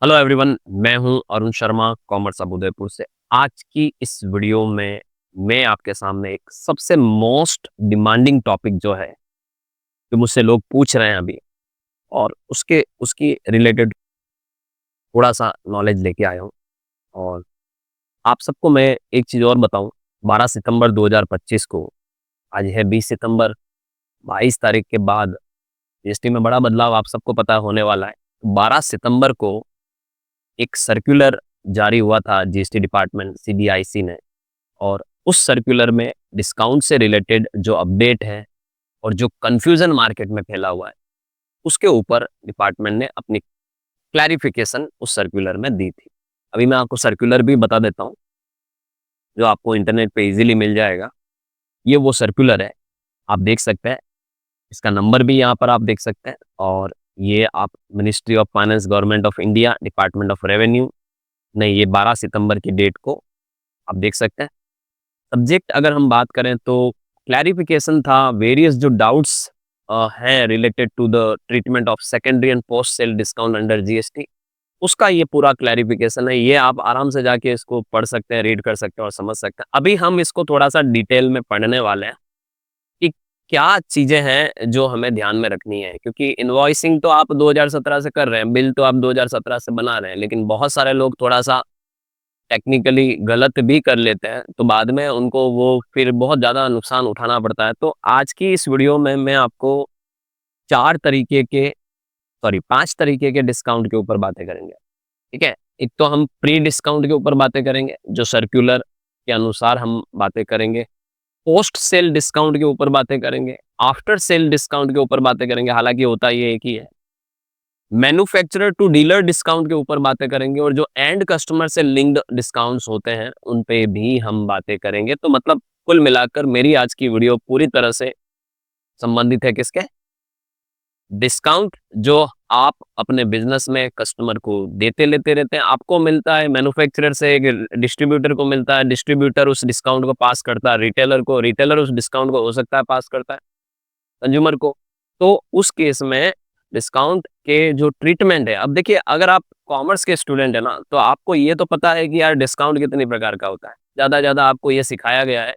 Hello everyone, मैं हूं Arun Sharma commerce अब उदयपुर से। आज की इस वीडियो में मैं आपके सामने एक सबसे मोस्ट डिमांडिंग टॉपिक जो है, जो मुझसे लोग पूछ रहे हैं अभी, और उसके उसकी रिलेटेड थोड़ा सा नॉलेज लेके आया हूं। और आप सबको मैं एक चीज़ और बताऊं। 12 सितंबर 2025 को, आज है 20 सितंबर, 22 तारीख के बाद जीएसटी में बड़ा बदलाव आप सबको पता होने वाला है। 12 सितंबर को एक सर्कुलर जारी हुआ था जीएसटी डिपार्टमेंट सीबीआईसी ने, और उस सर्कुलर में डिस्काउंट से रिलेटेड जो अपडेट है और जो कंफ्यूजन मार्केट में फैला हुआ है, उसके ऊपर डिपार्टमेंट ने अपनी क्लैरिफिकेशन उस सर्कुलर में दी थी। अभी मैं आपको सर्कुलर भी बता देता हूँ, जो आपको इंटरनेट पे इजीली मिल जाएगा। ये वो सर्कुलर है, आप देख सकते हैं। इसका नंबर भी यहाँ पर आप देख सकते हैं। और ये आप ministry of finance, government of India, department of revenue ने ये 12 सितंबर की डेट को आप देख सकते हैं। सब्जेक्ट अगर हम बात करें तो क्लैरिफिकेशन था वेरियस जो डाउट्स हैं related to the treatment of secondary and post sale discount under GST, उसका ये पूरा क्लैरिफिकेशन है। ये आप आराम से जाके इसको पढ़ सकते हैं, रीड कर सकते हैं और समझ सकते हैं। अभी हम इसको थोड़ा सा डिटेल में पढ़ने वाले हैं कि क्या चीजें हैं जो हमें ध्यान में रखनी है, क्योंकि इनवॉइसिंग तो आप 2017 से कर रहे हैं, बिल तो आप 2017 से बना रहे हैं, लेकिन बहुत सारे लोग थोड़ा सा टेक्निकली गलत भी कर लेते हैं, तो बाद में उनको वो फिर बहुत ज़्यादा नुकसान उठाना पड़ता है। तो आज की इस वीडियो में मैं आपको 4 तरीके के, सॉरी 5 तरीके के डिस्काउंट के ऊपर बातें करेंगे, ठीक है? एक तो हम प्री डिस्काउंट के ऊपर बातें करेंगे, जो सर्कुलर के अनुसार हम बातें करेंगे। पोस्ट सेल डिस्काउंट के ऊपर बातें करेंगे। आफ्टर सेल डिस्काउंट के ऊपर बातें करेंगे, हालाँकि होता ये एक ही है। मैन्युफैक्चरर टू डीलर डिस्काउंट के ऊपर बातें करेंगे, और जो एंड कस्टमर से लिंक्ड डिस्काउंट्स होते हैं उन पे भी हम बातें करेंगे। तो मतलब कुल मिलाकर मेरी आज की वीडियो पूरी तरह से संबंधित है किसके? डिस्काउंट जो आप अपने बिजनेस में कस्टमर को देते लेते रहते हैं। आपको मिलता है मैन्युफैक्चरर से, डिस्ट्रीब्यूटर को मिलता है, डिस्ट्रीब्यूटर उस डिस्काउंट को पास करता है रिटेलर को, रिटेलर उस डिस्काउंट को हो सकता है पास करता है कंज्यूमर को। तो उस केस में डिस्काउंट के जो ट्रीटमेंट है, अब देखिए अगर आप कॉमर्स के स्टूडेंट है ना, तो आपको ये तो पता है कि यार डिस्काउंट कितनी प्रकार का होता है। ज़्यादा आपको ये सिखाया गया है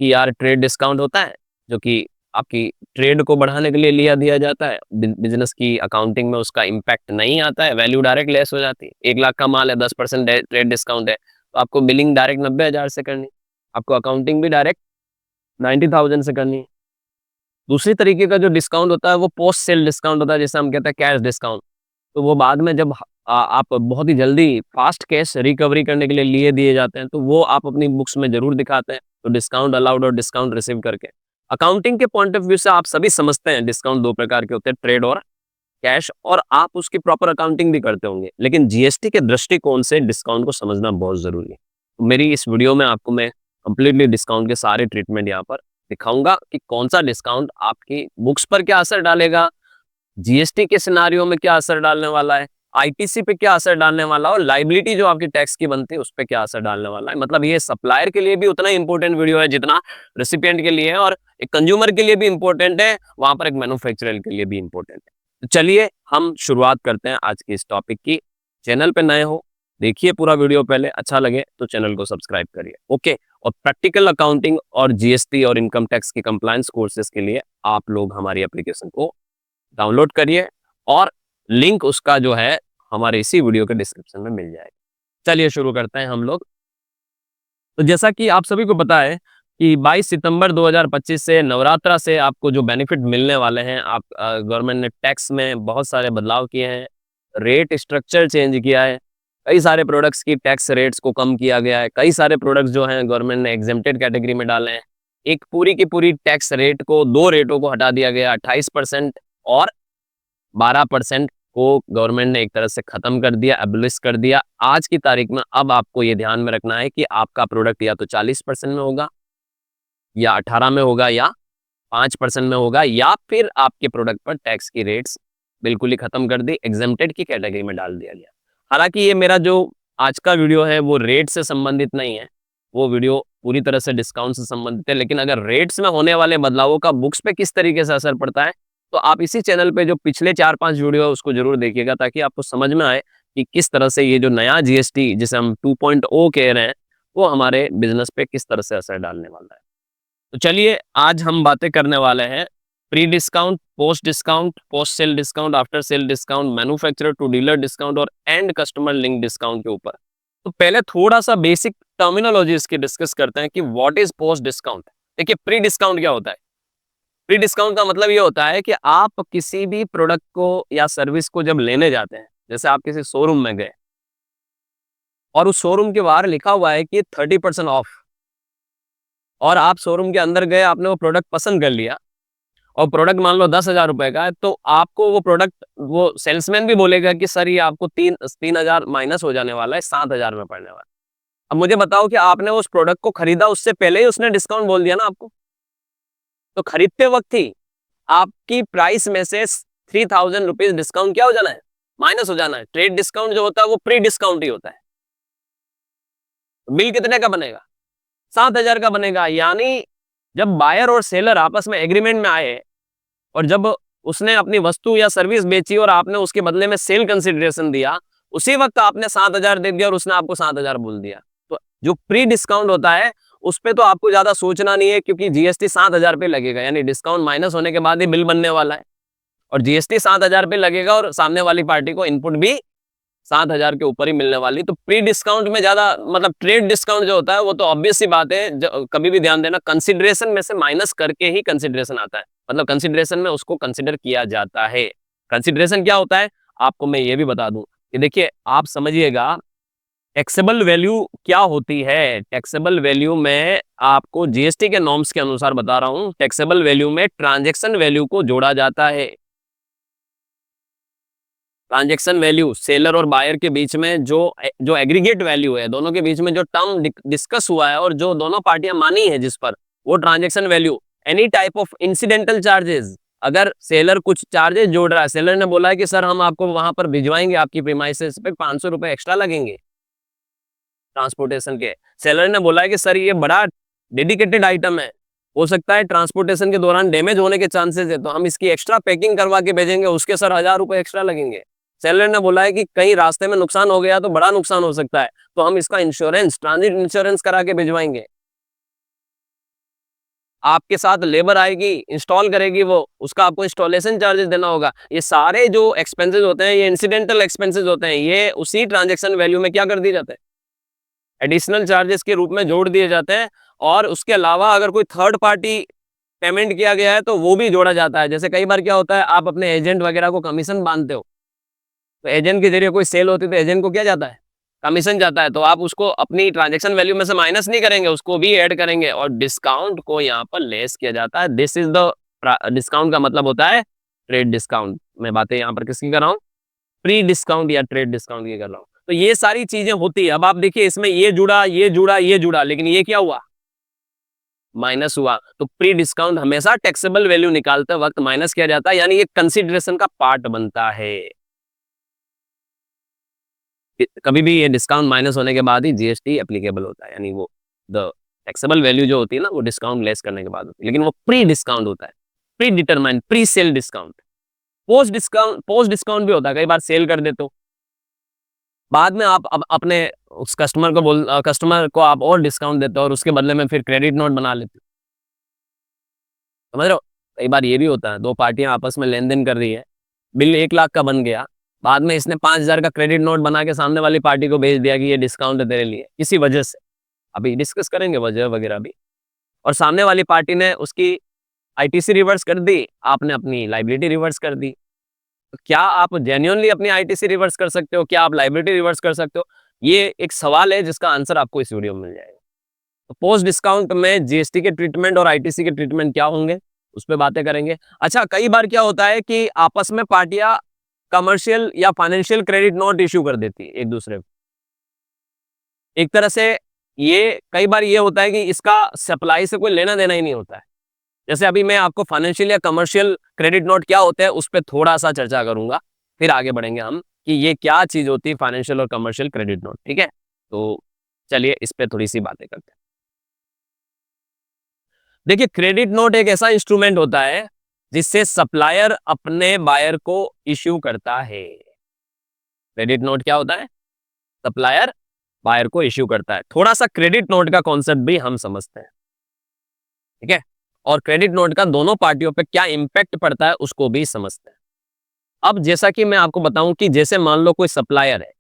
कि यार ट्रेड डिस्काउंट होता है, जो कि आपकी ट्रेड को बढ़ाने के लिए लिया दिया जाता है। बिजनेस की अकाउंटिंग में उसका इम्पैक्ट नहीं आता है, वैल्यू डायरेक्ट लेस हो जाती है। 1 लाख का माल है, 10% ट्रेड डिस्काउंट है, तो आपको बिलिंग डायरेक्ट 90,000 से करनी, आपको अकाउंटिंग भी डायरेक्ट 90,000 से करनी है। दूसरी तरीके का जो डिस्काउंट होता है वो पोस्ट सेल डिस्काउंट होता है, जिसे हम कहते हैं कैश डिस्काउंट। तो वो बाद में जब आप बहुत ही जल्दी फास्ट कैश रिकवरी करने के लिए लिए दिए जाते हैं, तो वो आप अपनी बुक्स में ज़रूर दिखाते हैं, तो डिस्काउंट अलाउड और डिस्काउंट रिसीव करके। अकाउंटिंग के पॉइंट ऑफ व्यू से आप सभी समझते हैं डिस्काउंट 2 प्रकार के होते हैं, ट्रेड और कैश, और आप उसकी प्रॉपर अकाउंटिंग भी करते होंगे। लेकिन जीएसटी के दृष्टिकोण से डिस्काउंट को समझना बहुत ज़रूरी है। तो मेरी इस वीडियो में आपको मैं कंप्लीटली डिस्काउंट के सारे ट्रीटमेंट यहाँ पर दिखाऊंगा कि कौन सा डिस्काउंट आपकी बुक्स पर क्या असर डालेगा, जीएसटी के सिनारियो में क्या असर डालने वाला है, आईटीसी पे क्या असर डालने वाला है, और लाइबिलिटी जो आपकी टैक्स की बनती है उस पे क्या असर डालने वाला है। मतलब ये सप्लायर के लिए भी उतना ही इंपॉर्टेंट वीडियो है जितना रेसिपिएंट के लिए है, और एक कंज्यूमर के लिए भी इंपॉर्टेंट है, वहां पर एक मैन्युफैक्चरर के लिए भी इंपॉर्टेंट है। तो चलिए हम शुरुआत करते हैं आज के इस टॉपिक की। चैनल पे नए हो, देखिए पूरा वीडियो पहले, अच्छा लगे तो चैनल को सब्सक्राइब करिए, ओके। और प्रैक्टिकल अकाउंटिंग और जीएसटी और इनकम टैक्स की कंप्लायंस कोर्सेज के लिए आप लोग हमारी एप्लीकेशन को डाउनलोड करिए, और लिंक उसका जो है हमारे इसी वीडियो के डिस्क्रिप्शन में मिल जाएगा। चलिए शुरू करते हैं हम लोग। तो जैसा कि आप सभी को पता है कि 22 सितंबर 2025 से नवरात्रा से आपको जो बेनिफिट मिलने वाले हैं, आप गवर्नमेंट ने टैक्स में बहुत सारे बदलाव किए हैं, रेट स्ट्रक्चर चेंज किया है, कई सारे प्रोडक्ट्स की टैक्स रेट्स को कम किया गया है, कई सारे प्रोडक्ट्स जो हैं गवर्नमेंट ने एग्जेम्प्टेड कैटेगरी में डाले हैं। एक पूरी की पूरी टैक्स रेट को, 2 रेटों को हटा दिया गया, 28% और 12% को गवर्नमेंट ने एक तरह से खत्म कर दिया, एबलिश कर दिया। आज की तारीख में अब आपको ये ध्यान में रखना है कि आपका प्रोडक्ट या तो 40% में होगा, या 18 में होगा, या 5% में होगा, या फिर आपके प्रोडक्ट पर टैक्स की रेट्स बिल्कुल ही खत्म कर दी, एग्जेम्प्टेड की कैटेगरी में डाल दिया गया। हालांकि ये मेरा जो आज का वीडियो है वो रेट से संबंधित नहीं है, वो वीडियो पूरी तरह से डिस्काउंट से संबंधित है। लेकिन अगर रेट्स में होने वाले बदलावों का बुक्स पे किस तरीके से असर पड़ता है, तो आप इसी चैनल पे जो पिछले 4-5 वीडियो है उसको जरूर देखिएगा, ताकि आपको समझ में आए कि किस तरह से ये जो नया जीएसटी जिसे हम 2.0 कह रहे हैं, वो हमारे बिजनेस पे किस तरह से असर डालने वाला है। तो चलिए आज हम बातें करने वाले हैं pre discount, post sale discount, after sale discount, manufacturer to dealer discount और एंड कस्टमर लिंक डिस्काउंट के ऊपर। तो पहले थोड़ा सा बेसिक टर्मिनोलॉजी इसकी डिस्कस करते हैं कि व्हाट इज पोस्ट डिस्काउंट। देखिए प्री डिस्काउंट क्या होता है। प्री डिस्काउंट का मतलब ये होता है कि आप किसी भी प्रोडक्ट को या सर्विस को जब लेने जाते हैं, जैसे आप किसी शोरूम में गए और उस शोरूम के बाहर लिखा हुआ है कि 30% ऑफ, और आप शोरूम के अंदर गए, आपने वो प्रोडक्ट पसंद कर लिया और प्रोडक्ट मान लो 10,000 रुपए का है, तो आपको वो प्रोडक्ट वो सेल्समैन भी बोलेगा कि सर ये आपको 3,000 माइनस हो जाने वाला है, 7,000 में पड़ने वाला है। अब मुझे बताओ कि आपने उस प्रोडक्ट को खरीदा, उससे पहले ही उसने डिस्काउंट बोल दिया ना आपको। तो खरीदते वक्त ही आपकी प्राइस में से 3,000 रुपीज डिस्काउंट क्या हो जाना है, माइनस हो जाना है। ट्रेड डिस्काउंट जो होता है वो प्री डिस्काउंट ही होता है। बिल कितने का बनेगा, 7,000 का बनेगा। यानी जब बायर और सेलर आपस में एग्रीमेंट में आए और जब उसने अपनी वस्तु या सर्विस बेची और आपने उसके बदले में सेल कंसिडरेशन दिया, उसी वक्त आपने 7,000 दे दिया और उसने आपको 7,000 बोल दिया। तो जो प्री डिस्काउंट होता है उस पे तो आपको ज्यादा सोचना नहीं है, क्योंकि जीएसटी 7,000 पे लगेगा, यानी डिस्काउंट माइनस होने के बाद ही बिल बनने वाला है और जीएसटी 7,000 पे लगेगा और सामने वाली पार्टी को इनपुट भी 7,000 के ऊपर ही मिलने वाली। तो प्री डिस्काउंट में ज्यादा मतलब ट्रेड डिस्काउंट जो होता है वो तो ऑब्वियस सी बात है, कभी भी ध्यान देना कंसिडरेशन में से माइनस करके ही कंसिडरेशन आता है, मतलब कंसिडरेशन में उसको कंसिडर किया जाता है। कंसिडरेशन क्या होता है आपको मैं ये भी बता दूं कि देखिए आप समझिएगा टैक्सेबल वैल्यू क्या होती है। टैक्सेबल वैल्यू में आपको जीएसटी के नॉर्म्स के अनुसार बता रहा हूं, टैक्सेबल वैल्यू में ट्रांजैक्शन वैल्यू को जोड़ा जाता है। ट्रांजैक्शन वैल्यू सेलर और बायर के बीच में जो जो एग्रीगेट वैल्यू है, दोनों के बीच में जो टर्म डिस्कस हुआ है और जो दोनों पार्टियां मानी है जिस पर, वो transaction value. Any type of incidental charges, अगर सेलर कुछ चार्जेस जोड़ रहा है, सेलर ने बोला है कि सर हम आपको वहां पर भिजवाएंगे, आपकी प्रीमाइसेस पे 500 रुपए एक्स्ट्रा लगेंगे ट्रांसपोर्टेशन के। सेलर ने बोला है कि सर ये बड़ा डेडिकेटेड आइटम है, हो सकता है ट्रांसपोर्टेशन के दौरान डैमेज होने के चांसेस है, तो हम इसकी एक्स्ट्रा पैकिंग करवा के भेजेंगे, उसके सर 1,000 रुपए एक्स्ट्रा लगेंगे। सेलर ने बोला है कि कहीं रास्ते में नुकसान हो गया तो बड़ा नुकसान हो सकता है, तो हम इसका इंश्योरेंस, ट्रांजिट इंश्योरेंस करा के भिजवाएंगे। आपके साथ लेबर आएगी, इंस्टॉल करेगी, वो उसका आपको इंस्टॉलेशन चार्जेस देना होगा। ये सारे जो एक्सपेंसेस होते हैं, ये इंसिडेंटल एक्सपेंसेस होते हैं, ये उसी ट्रांजेक्शन वैल्यू में क्या कर दिए जाते हैं, एडिशनल चार्जेस के रूप में जोड़ दिए जाते हैं। और उसके अलावा अगर कोई थर्ड पार्टी पेमेंट किया गया है तो वो भी जोड़ा जाता है। जैसे कई बार क्या होता है, आप अपने एजेंट वगैरह को कमीशन बांधते हो, तो एजेंट के जरिए कोई सेल होती है तो एजेंट को क्या जाता है, कमीशन जाता है, तो आप उसको अपनी ट्रांजैक्शन वैल्यू में से माइनस नहीं करेंगे, उसको भी ऐड करेंगे और डिस्काउंट को यहाँ पर लेस किया जाता है। दिस इज द डिस्काउंट का मतलब होता है ट्रेड डिस्काउंट। मैं बातें यहाँ पर किसकी कर रहा हूँ, प्री डिस्काउंट या ट्रेड डिस्काउंट की कर रहा हूँ। तो ये सारी चीजें होती है। अब आप देखिए इसमें ये जुड़ा, ये जुड़ा, ये जुड़ा, लेकिन ये क्या हुआ, माइनस हुआ। तो प्री डिस्काउंट हमेशा टैक्सेबल वैल्यू निकालते वक्त माइनस किया जाता है, यानी ये कंसिडरेशन का पार्ट बनता है। कभी भी ये डिस्काउंट माइनस होने के बाद ही जीएसटी एप्लीकेबल होता है, यानी वो द टैक्सेबल वैल्यू जो होती है ना, वो डिस्काउंट लेस करने के बाद होती है, लेकिन वो प्री डिस्काउंट होता है, pre determined, pre sale discount. Post discount भी होता है, कई बार सेल कर देते हो, बाद में आप अपने उस कस्टमर को आप और डिस्काउंट देते हो और उसके बदले में फिर क्रेडिट नोट बना लेते हो, समझ रहे हो। कई बार ये भी होता है, दो पार्टियां आपस में लेन देन कर रही है, बिल 1 लाख का बन गया, बाद में इसने 5,000 का क्रेडिट नोट बना के सामने वाली पार्टी को भेज दिया कि ये डिस्काउंट है तेरे लिए, किसी वजह से, अभी डिस्कस करेंगे वजह वगैरह भी, और सामने वाली पार्टी ने उसकी आईटीसी रिवर्स कर दी, आपने अपनी लाइबिलिटी रिवर्स कर दी। तो क्या आप जेन्युइनली अपनी आईटीसी रिवर्स कर सकते हो, क्या आप लाइबिलिटी रिवर्स कर सकते हो, ये एक सवाल है जिसका आंसर आपको इस वीडियो में मिल जाएगा। तो पोस्ट डिस्काउंट में जीएसटी के ट्रीटमेंट और आईटीसी के ट्रीटमेंट क्या होंगे, उस पर बातें करेंगे। अच्छा, कई बार क्या होता है कि आपस में पार्टियां कमर्शियल या फाइनेंशियल क्रेडिट नोट इश्यू कर देती है एक दूसरे को। एक तरह से ये कई बार ये होता है कि इसका सप्लाई से कोई लेना देना ही नहीं होता है। जैसे अभी मैं आपको फाइनेंशियल या कमर्शियल क्रेडिट नोट क्या होते हैं उस पर थोड़ा सा चर्चा करूंगा, फिर आगे बढ़ेंगे हम कि ये क्या चीज होती है फाइनेंशियल और कमर्शियल क्रेडिट नोट, ठीक है। तो चलिए इस पे थोड़ी सी बातें करते हैं। देखिए क्रेडिट नोट एक ऐसा इंस्ट्रूमेंट होता है जिससे सप्लायर अपने बायर को इश्यू करता है। क्रेडिट नोट क्या होता है? सप्लायर बायर को इश्यू करता है। थोड़ा सा क्रेडिट नोट का कॉन्सेप्ट भी हम समझते हैं, ठीक है, और क्रेडिट नोट का दोनों पार्टियों पे क्या इंपैक्ट पड़ता है उसको भी समझते हैं। अब जैसा कि मैं आपको बताऊं कि जैसे मान लो कोई सप्लायर है,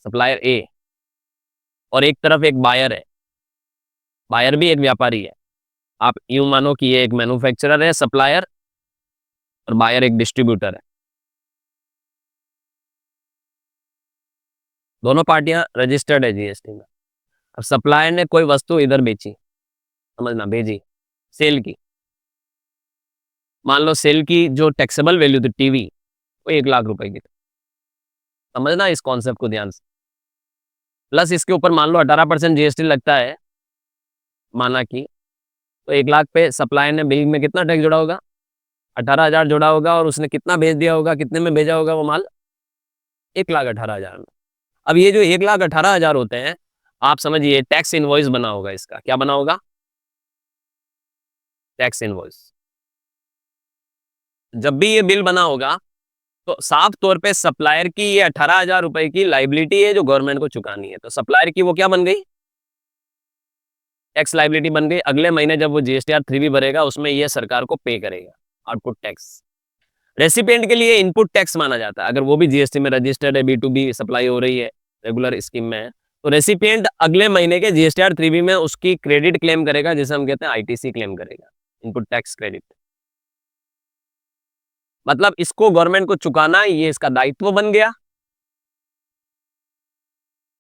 सप्लायर ए, और एक तरफ एक बायर है, बायर भी एक व्यापारी है। आप यूं मानो कि ये एक मैन्युफैक्चरर है सप्लायर, और बायर एक डिस्ट्रीब्यूटर है। दोनों पार्टियां रजिस्टर्ड है जीएसटी में। अब सप्लायर ने कोई वस्तु इधर बेची, समझना, भेजी, सेल की। मान लो सेल की जो टैक्सेबल वैल्यू थी टीवी, वो 1 लाख रुपए की थी। समझना इस कॉन्सेप्ट को ध्यान से। प्लस इसके ऊपर मान लो 18% जीएसटी लगता है, माना कि, तो 1 लाख पे सप्लायर ने बिल में कितना टैक्स जोड़ा होगा? 18,000 जोड़ा होगा, और उसने कितना भेज दिया होगा, कितने में भेजा होगा वो माल? 1,18,000 में। अब ये जो 1,18,000 होते हैं, आप समझिए टैक्स इनवॉइस बना होगा इसका। क्या बना होगा? Tax invoice. जब भी ये बिल बना होगा तो साफ तौर पे सप्लायर की ये 18,000 रुपए की लाइबिलिटी है जो गवर्नमेंट को चुकानी है। तो सप्लायर की वो क्या बन गई? टैक्स लाइबिलिटी बन गई। अगले महीने जब वो जीएसटीआर 3 भरेगा उसमें ये सरकार को पे करेगा आउटपुट टैक्स। रेसिपिएंट के लिए इनपुट टैक्स माना जाता है, अगर वो भी जीएसटी में रजिस्टर्ड है, B2B सप्लाई हो रही है, रेगुलर स्कीम में है, तो रेसिपिएंट अगले महीने के जीएसटीआर 3B में उसकी क्रेडिट क्लेम करेगा, जिसे हम कहते हैं आईटीसी क्लेम करेगा, इनपुट टैक्स क्रेडिट। मतलब इसको गवर्नमेंट को चुकाना, ये इसका दायित्व बन गया।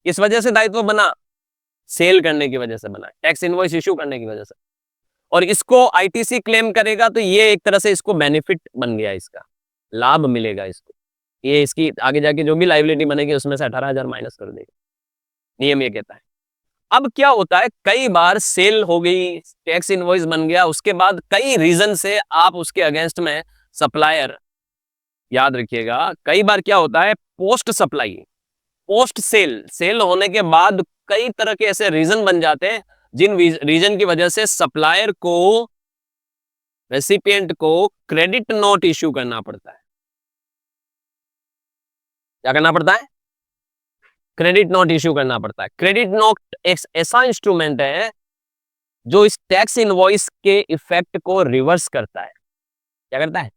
इस वजह से दायित्व बना, सेल करने की वजह से बना, टैक्स इनवॉइस इश्यू करने की वजह से। और इसको आईटीसी क्लेम करेगा तो ये एक तरह से इसको बेनिफिट बन गया, इसका लाभ मिलेगा इसको। ये इसकी आगे जाके जो भी लायबिलिटी बनेगी उसमें से 18,000 माइनस कर देगा, नियम ये कहता है। अब क्या होता है, कई बार सेल हो गई, टैक्स इनवॉइस बन गया, उसके बाद कई रीजन से आप उसके अगेंस्ट में सप्लायर, याद रखिएगा, कई बार क्या होता है, post supply, post sale, sale होने के बाद कई तरह के ऐसे रीजन बन जाते हैं जिन रीजन की वजह से सप्लायर को, रेसिपिएंट को क्रेडिट नोट इश्यू करना पड़ता है। क्या करना पड़ता है? क्रेडिट नोट इश्यू करना पड़ता है। क्रेडिट नोट एक ऐसा इंस्ट्रूमेंट है जो इस टैक्स इनवॉइस के इफेक्ट को रिवर्स करता है। क्या करता है?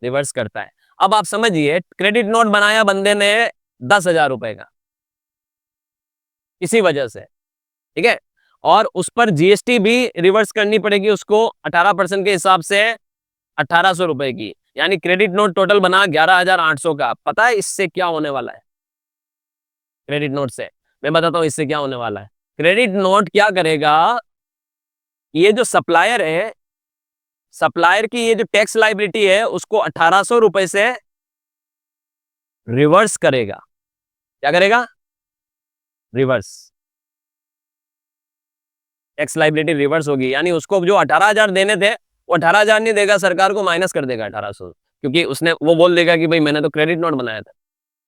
रिवर्स करता है। अब आप समझिए, क्रेडिट नोट बनाया बंदे ने 10,000 रुपए का किसी वजह से, ठीक है, और उस पर जीएसटी भी रिवर्स करनी पड़ेगी उसको 18% के हिसाब से 1,800 रुपए की, यानी क्रेडिट नोट टोटल बना 11,800 का। पता है इससे क्या होने वाला है? क्रेडिट नोट से मैं बताता हूं इससे क्या होने वाला है। क्रेडिट नोट क्या करेगा, ये जो सप्लायर है, सप्लायर की ये जो टैक्स लायबिलिटी है उसको 1,800 रुपए से रिवर्स करेगा। क्या करेगा? रिवर्स। टैक्स लायबिलिटी रिवर्स होगी, यानी उसको जो 18,000 देने थे वो 18,000 नहीं देगा, सरकार को माइनस कर देगा 1,800, क्योंकि उसने वो बोल देगा कि भाई मैंने तो क्रेडिट नोट बनाया था।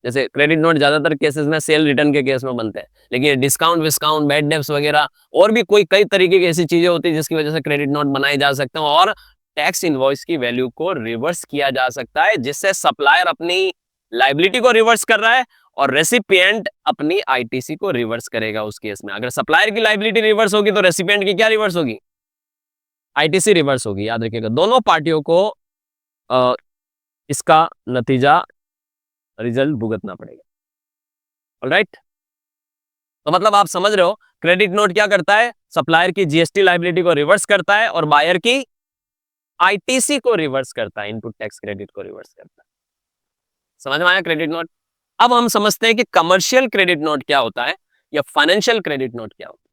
जैसे क्रेडिट नोट ज्यादातर केसेस में सेल रिटर्न के केस में बनते हैं, लेकिन डिस्काउंट विस्काउंट, बैड डेब्ट्स वगैरह और भी कोई कई तरीके की ऐसी चीजें होती है जिसकी वजह से क्रेडिट नोट बनाए जा सकते हैं और टैक्स इनवॉइस की वैल्यू को रिवर्स किया जा सकता है, जिससे सप्लायर अपनी लाइबिलिटी को रिवर्स कर रहा है और रेसिपिएंट अपनी आईटीसी को रिवर्स करेगा उस केस में। अगर सप्लायर की लाइबिलिटी रिवर्स होगी तो रेसिपिएंट की क्या रिवर्स होगी? आईटीसी रिवर्स होगी। याद रखिएगा, दोनों पार्टियों को इसका नतीजा, रिजल्ट भुगतना पड़ेगा। ऑलराइट, तो मतलब आप समझ रहे हो, क्रेडिट नोट क्या करता है? सप्लायर की जीएसटी लायबिलिटी को रिवर्स करता है और बायर की आईटीसी को रिवर्स करता है, इनपुट टैक्स क्रेडिट को रिवर्स करता है। समझ में आया क्रेडिट नोट? अब हम समझते हैं कि कमर्शियल क्रेडिट नोट क्या होता है या फाइनेंशियल क्रेडिट नोट क्या होता है।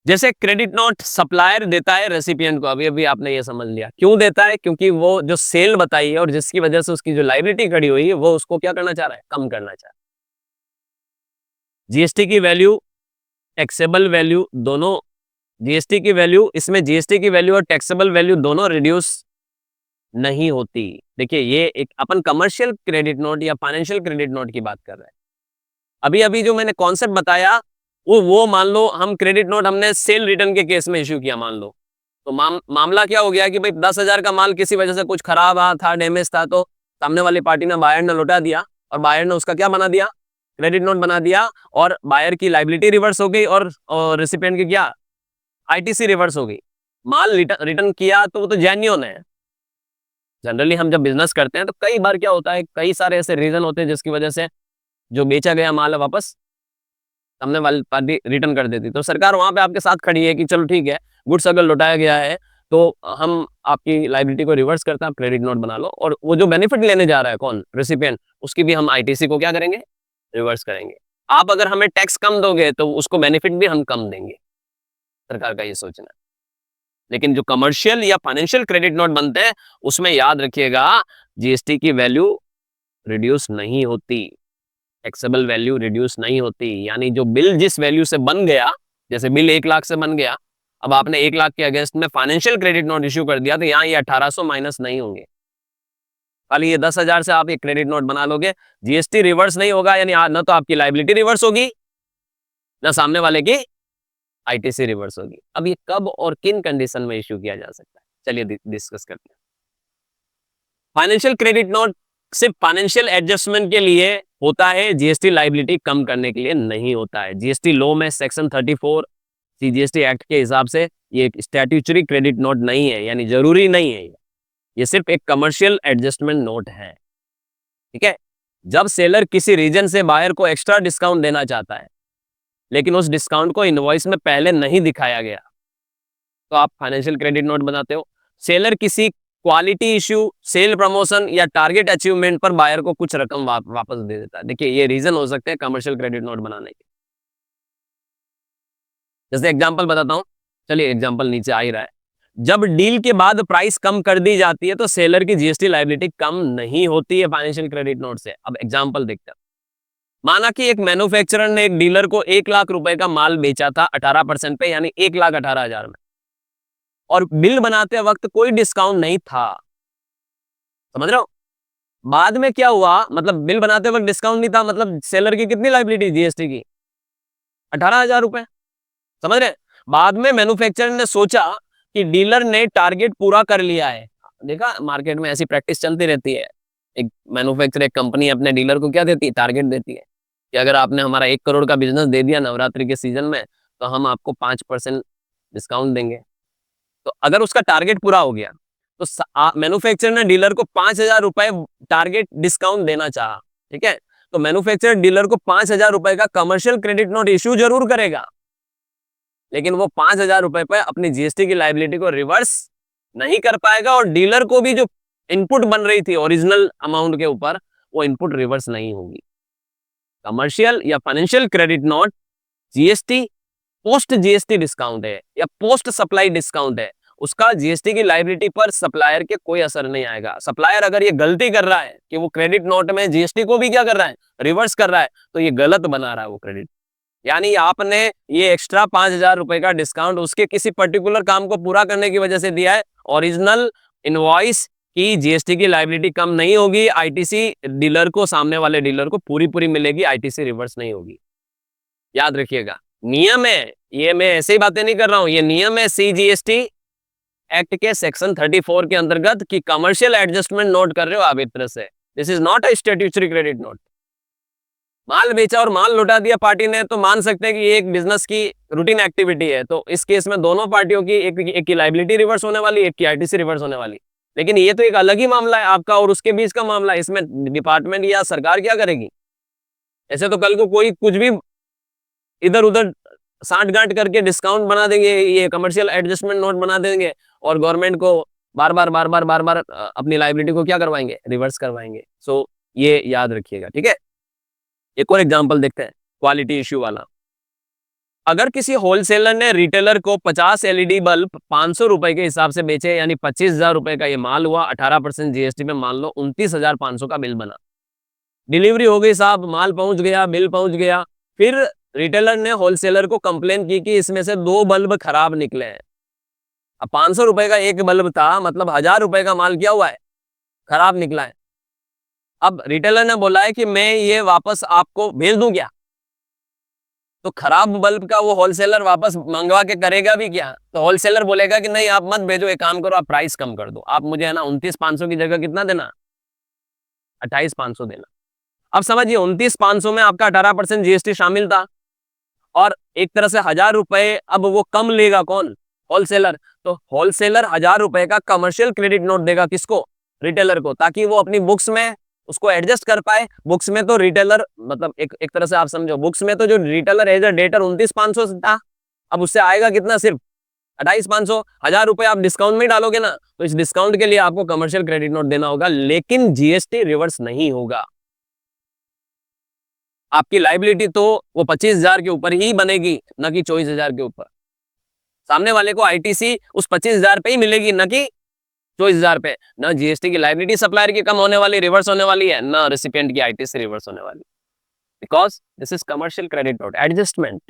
जैसे क्रेडिट नोट सप्लायर देता है रेसिपिएंट को, अभी अभी आपने ये समझ लिया। क्यों देता है? क्योंकि वो जो सेल बताई है और जिसकी वजह से उसकी जो लायबिलिटी खड़ी हुई है वो उसको क्या करना चाह रहा है? कम करना चाह रहा है। जीएसटी की वैल्यू, टैक्सेबल वैल्यू दोनों, जीएसटी की वैल्यू, इसमें जीएसटी की वैल्यू और टैक्सेबल वैल्यू दोनों रिड्यूस नहीं होती। देखिए, ये एक अपन कमर्शियल क्रेडिट नोट या फाइनेंशियल क्रेडिट नोट की बात कर रहे हैं। अभी अभी जो मैंने कॉन्सेप्ट बताया वो मान लो हम क्रेडिट नोट हमने सेल रिटर्न के केस में इश्यू किया, मान लो, तो मामला क्या हो गया कि भाई 10,000 का माल किसी वजह से कुछ खराब था, डैमेज था, तो सामने वाली पार्टी ने बायर ने लौटा दिया और बायर ने उसका क्या बना दिया, क्रेडिट नोट बना दिया, और बायर की लाइबिलिटी रिवर्स हो गई और रेसिपिएंट की क्या, आईटीसी रिवर्स हो गई। माल रिटर्न किया तो वो तो जेन्युइन है। जनरली हम जब बिजनेस करते हैं तो कई बार क्या होता है, कई सारे ऐसे रीजन होते हैं जिसकी वजह से जो बेचा गया माल है वापस सामने वाली पार्टी रिटर्न कर देती। तो सरकार वहां पे आपके साथ खड़ी है कि चलो ठीक है, गुड्स अगर लौटाया गया है तो हम आपकी लाइबिलिटी को रिवर्स करते हैं, आप क्रेडिट नोट बना लो, और वो जो बेनिफिट लेने जा रहा है कौन, रेसिपिएंट, उसकी भी हम आईटीसी को क्या करेंगे, रिवर्स करेंगे। आप अगर हमें टैक्स कम दोगे तो उसको बेनिफिट भी हम कम देंगे। सरकार का ये सोचना है। लेकिन जो कमर्शियल या फाइनेंशियल क्रेडिट नोट बनते हैं उसमें याद रखिएगा, जीएसटी की वैल्यू रिड्यूस नहीं होती, टैक्सेबल वैल्यू रिड्यूस नहीं होती। यानी जो बिल जिस वैल्यू से बन गया, जैसे बिल 1 लाख से बन गया, अब आपने 1 लाख के अगेंस्ट में फाइनेंशियल क्रेडिट नोट इश्यू कर दिया तो यहाँ ये 1800 माइनस नहीं होंगे, खाली ये 10,000 से आप एक क्रेडिट नोट बना लोगे, जीएसटी रिवर्स नहीं होगा। यानी न तो आपकी लाइबिलिटी रिवर्स होगी, न सामने वाले की आईटीसी रिवर्स होगी। अब ये कब और किन कंडीशन में इश्यू किया जा सकता है, चलिए डिस्कस करते हैं। फाइनेंशियल क्रेडिट नोट सिर्फ फाइनेंशियल एडजस्टमेंट के लिए होता है, जीएसटी लाइबिलिटी कम करने के लिए नहीं होता है। जीएसटी लॉ में सेक्शन 34 सीजीएसटी एक्ट के हिसाब से ये एक स्टैट्यूटरी क्रेडिट नोट नहीं है, यानी जरूरी नहीं है, ये सिर्फ एक कमर्शियल एडजस्टमेंट नोट है। ठीक है, जब सेलर किसी रीजन से बायर को एक्स्ट्रा डिस्काउंट देना चाहता है लेकिन उस डिस्काउंट को इनवॉइस में पहले नहीं दिखाया गया तो आप फाइनेंशियल क्रेडिट नोट बनाते हो। सेलर किसी क्वालिटी इश्यू, सेल प्रमोशन या टारगेट अचीवमेंट पर बायर को कुछ रकम वापस दे देता है। देखिए ये रीजन हो सकते हैं कमर्शियल क्रेडिट नोट बनाने के। जैसे एग्जांपल बताता हूं, चलिए एग्जांपल नीचे आ ही रहा है। जब डील के बाद प्राइस कम कर दी जाती है तो सेलर की जीएसटी लायबिलिटी कम नहीं होती है फाइनेंशियल क्रेडिट नोट से। अब एग्जांपल देखते हैं। माना कि एक मैन्युफैक्चरर ने एक डीलर को 1 लाख रुपए का माल बेचा था 18% पे, यानी 1,18,000 में, और बिल बनाते वक्त कोई डिस्काउंट नहीं था। समझ रहे हो? बाद में क्या हुआ, मतलब बिल बनाते वक्त डिस्काउंट नहीं था, मतलब सेलर की कितनी लायबिलिटी जीएसटी की, 18,000 रुपए। समझ रहे? बाद में मैन्युफैक्चरर ने सोचा कि डीलर ने टारगेट पूरा कर लिया है। देखा मार्केट में ऐसी प्रैक्टिस चलती रहती है। एक मैन्युफैक्चरर, एक कंपनी अपने डीलर को क्या देती है, टारगेट देती है कि अगर आपने हमारा 1 करोड़ का बिजनेस दे दिया नवरात्रि के सीजन में तो हम आपको 5% डिस्काउंट देंगे। तो अगर उसका टारगेट पूरा हो गया तो मैन्युफैक्चरर ने डीलर को 5,000 रुपए टारगेट डिस्काउंट देना चाहा। ठीक है, तो मैन्युफैक्चरर डीलर को 5,000 रुपए का कमर्शियल क्रेडिट नोट इश्यू जरूर करेगा, लेकिन वो 5,000 रुपए पे अपनी जीएसटी की लायबिलिटी को रिवर्स नहीं कर पाएगा, और डीलर को भी जो इनपुट बन रही थी ओरिजिनल अमाउंट के ऊपर, वो इनपुट रिवर्स नहीं होगी। कमर्शियल या financial credit note GST post GST discount है या पोस्ट सप्लाई डिस्काउंट है, उसका जीएसटी की लायबिलिटी पर सप्लायर के कोई असर नहीं आएगा। सप्लायर अगर ये गलती कर रहा है कि वो क्रेडिट नोट में जीएसटी को भी क्या कर रहा है, रिवर्स कर रहा है, तो ये गलत बना रहा है वो क्रेडिट। यानी आपने ये एक्स्ट्रा 5,000 रुपए का डिस्काउंट उसके किसी पर्टिकुलर काम को पूरा करने की वजह से दिया है। ओरिजिनल इनवॉइस की जीएसटी की लायबिलिटी कम नहीं होगी, आईटीसी डीलर को, सामने वाले डीलर को पूरी पूरी मिलेगी, आईटीसी रिवर्स नहीं होगी। याद रखिएगा, नियम है ये, मैं ऐसे ही बातें नहीं कर रहा हूं, ये नियम है सीजीएसटी एक्ट के सेक्शन 34 के अंतर्गत कि कमर्शियल एडजस्टमेंट नोट कर रहे हो आप एक तरह से, this is not a statutory credit note. माल बेचा और माल लौटा दिया पार्टी ने तो मान सकते हैं कि ये एक बिजनेस की रूटीन एक्टिविटी है, तो इस केस में दोनों पार्टियों की एक की लायबिलिटी रिवर्स होने वाली, एक की आईटीसी रिवर्स होने वाली। लेकिन ये तो एक अलग ही मामला है आपका और उसके बीच का मामला है, इसमें डिपार्टमेंट या सरकार क्या करेगी। ऐसे तो कल को कोई कुछ भी इधर उधर साठ गांठ करके डिस्काउंट बना देंगे, ये कमर्शियल एडजस्टमेंट नोट बना देंगे, और गवर्नमेंट को बार बार अपनी लायबिलिटी को क्या करवाएंगे, रिवर्स करवाएंगे। सो ये याद रखिएगा। ठीक है, एक और एग्जांपल देखते हैं क्वालिटी इश्यू वाला। अगर किसी होलसेलर ने रिटेलर को 50 एलईडी बल्ब 500 रुपए के हिसाब से बेचे, यानी 25,000 रुपए का ये माल हुआ, 18% जीएसटी में मान लो 29,500 का बिल बना, डिलीवरी हो गई साहब, माल पहुंच गया, बिल पहुंच गया, फिर रिटेलर ने होलसेलर को कंप्लेन की कि इसमें से 2 बल्ब खराब निकले हैं। अब 500 रुपए का एक बल्ब था, मतलब 1,000 रुपए का माल क्या हुआ है, खराब निकला है। अब रिटेलर ने बोला है कि मैं ये वापस आपको भेज दूं क्या, तो खराब बल्ब का वो होलसेलर वापस मंगवा के करेगा भी क्या, तो होलसेलर बोलेगा कि नहीं आप मत भेजो, एक काम करो आप प्राइस कम कर दो, आप मुझे है ना 29,500 की जगह कितना देना, 28,500 देना। अब समझिए 29,500 में आपका 18% जीएसटी शामिल था और एक तरह से 1,000 रुपए अब वो कम लेगा कौन? होलसेलर। तो होलसेलर 1,000 रुपए का कमर्शियल क्रेडिट नोट देगा किसको? रिटेलर को, ताकि वो अपनी बुक्स में उसको एडजस्ट कर पाए। बुक्स में तो रिटेलर मतलब एक तरह से आप समझो, बुक्स में तो जो रिटेलर एज अ डेटर 29,500 था, अब उससे आएगा कितना? सिर्फ 28,500। 1,000 रुपए आप डिस्काउंट में डालोगे ना, तो इस डिस्काउंट के लिए आपको कमर्शियल क्रेडिट नोट देना होगा, लेकिन जीएसटी रिवर्स नहीं होगा। आपकी लाइबिलिटी तो वो 25,000 के ऊपर ही बनेगी, न कि 24,000 के ऊपर। सामने वाले को आईटीसी उस 25,000 पे ही मिलेगी, न कि 24,000 पे। न जीएसटी की लाइबिलिटी सप्लायर की कम होने वाली, रिवर्स होने वाली है, न रेसिपिएंट की आईटीसी रिवर्स होने वाली, because this is commercial credit note. Adjustment,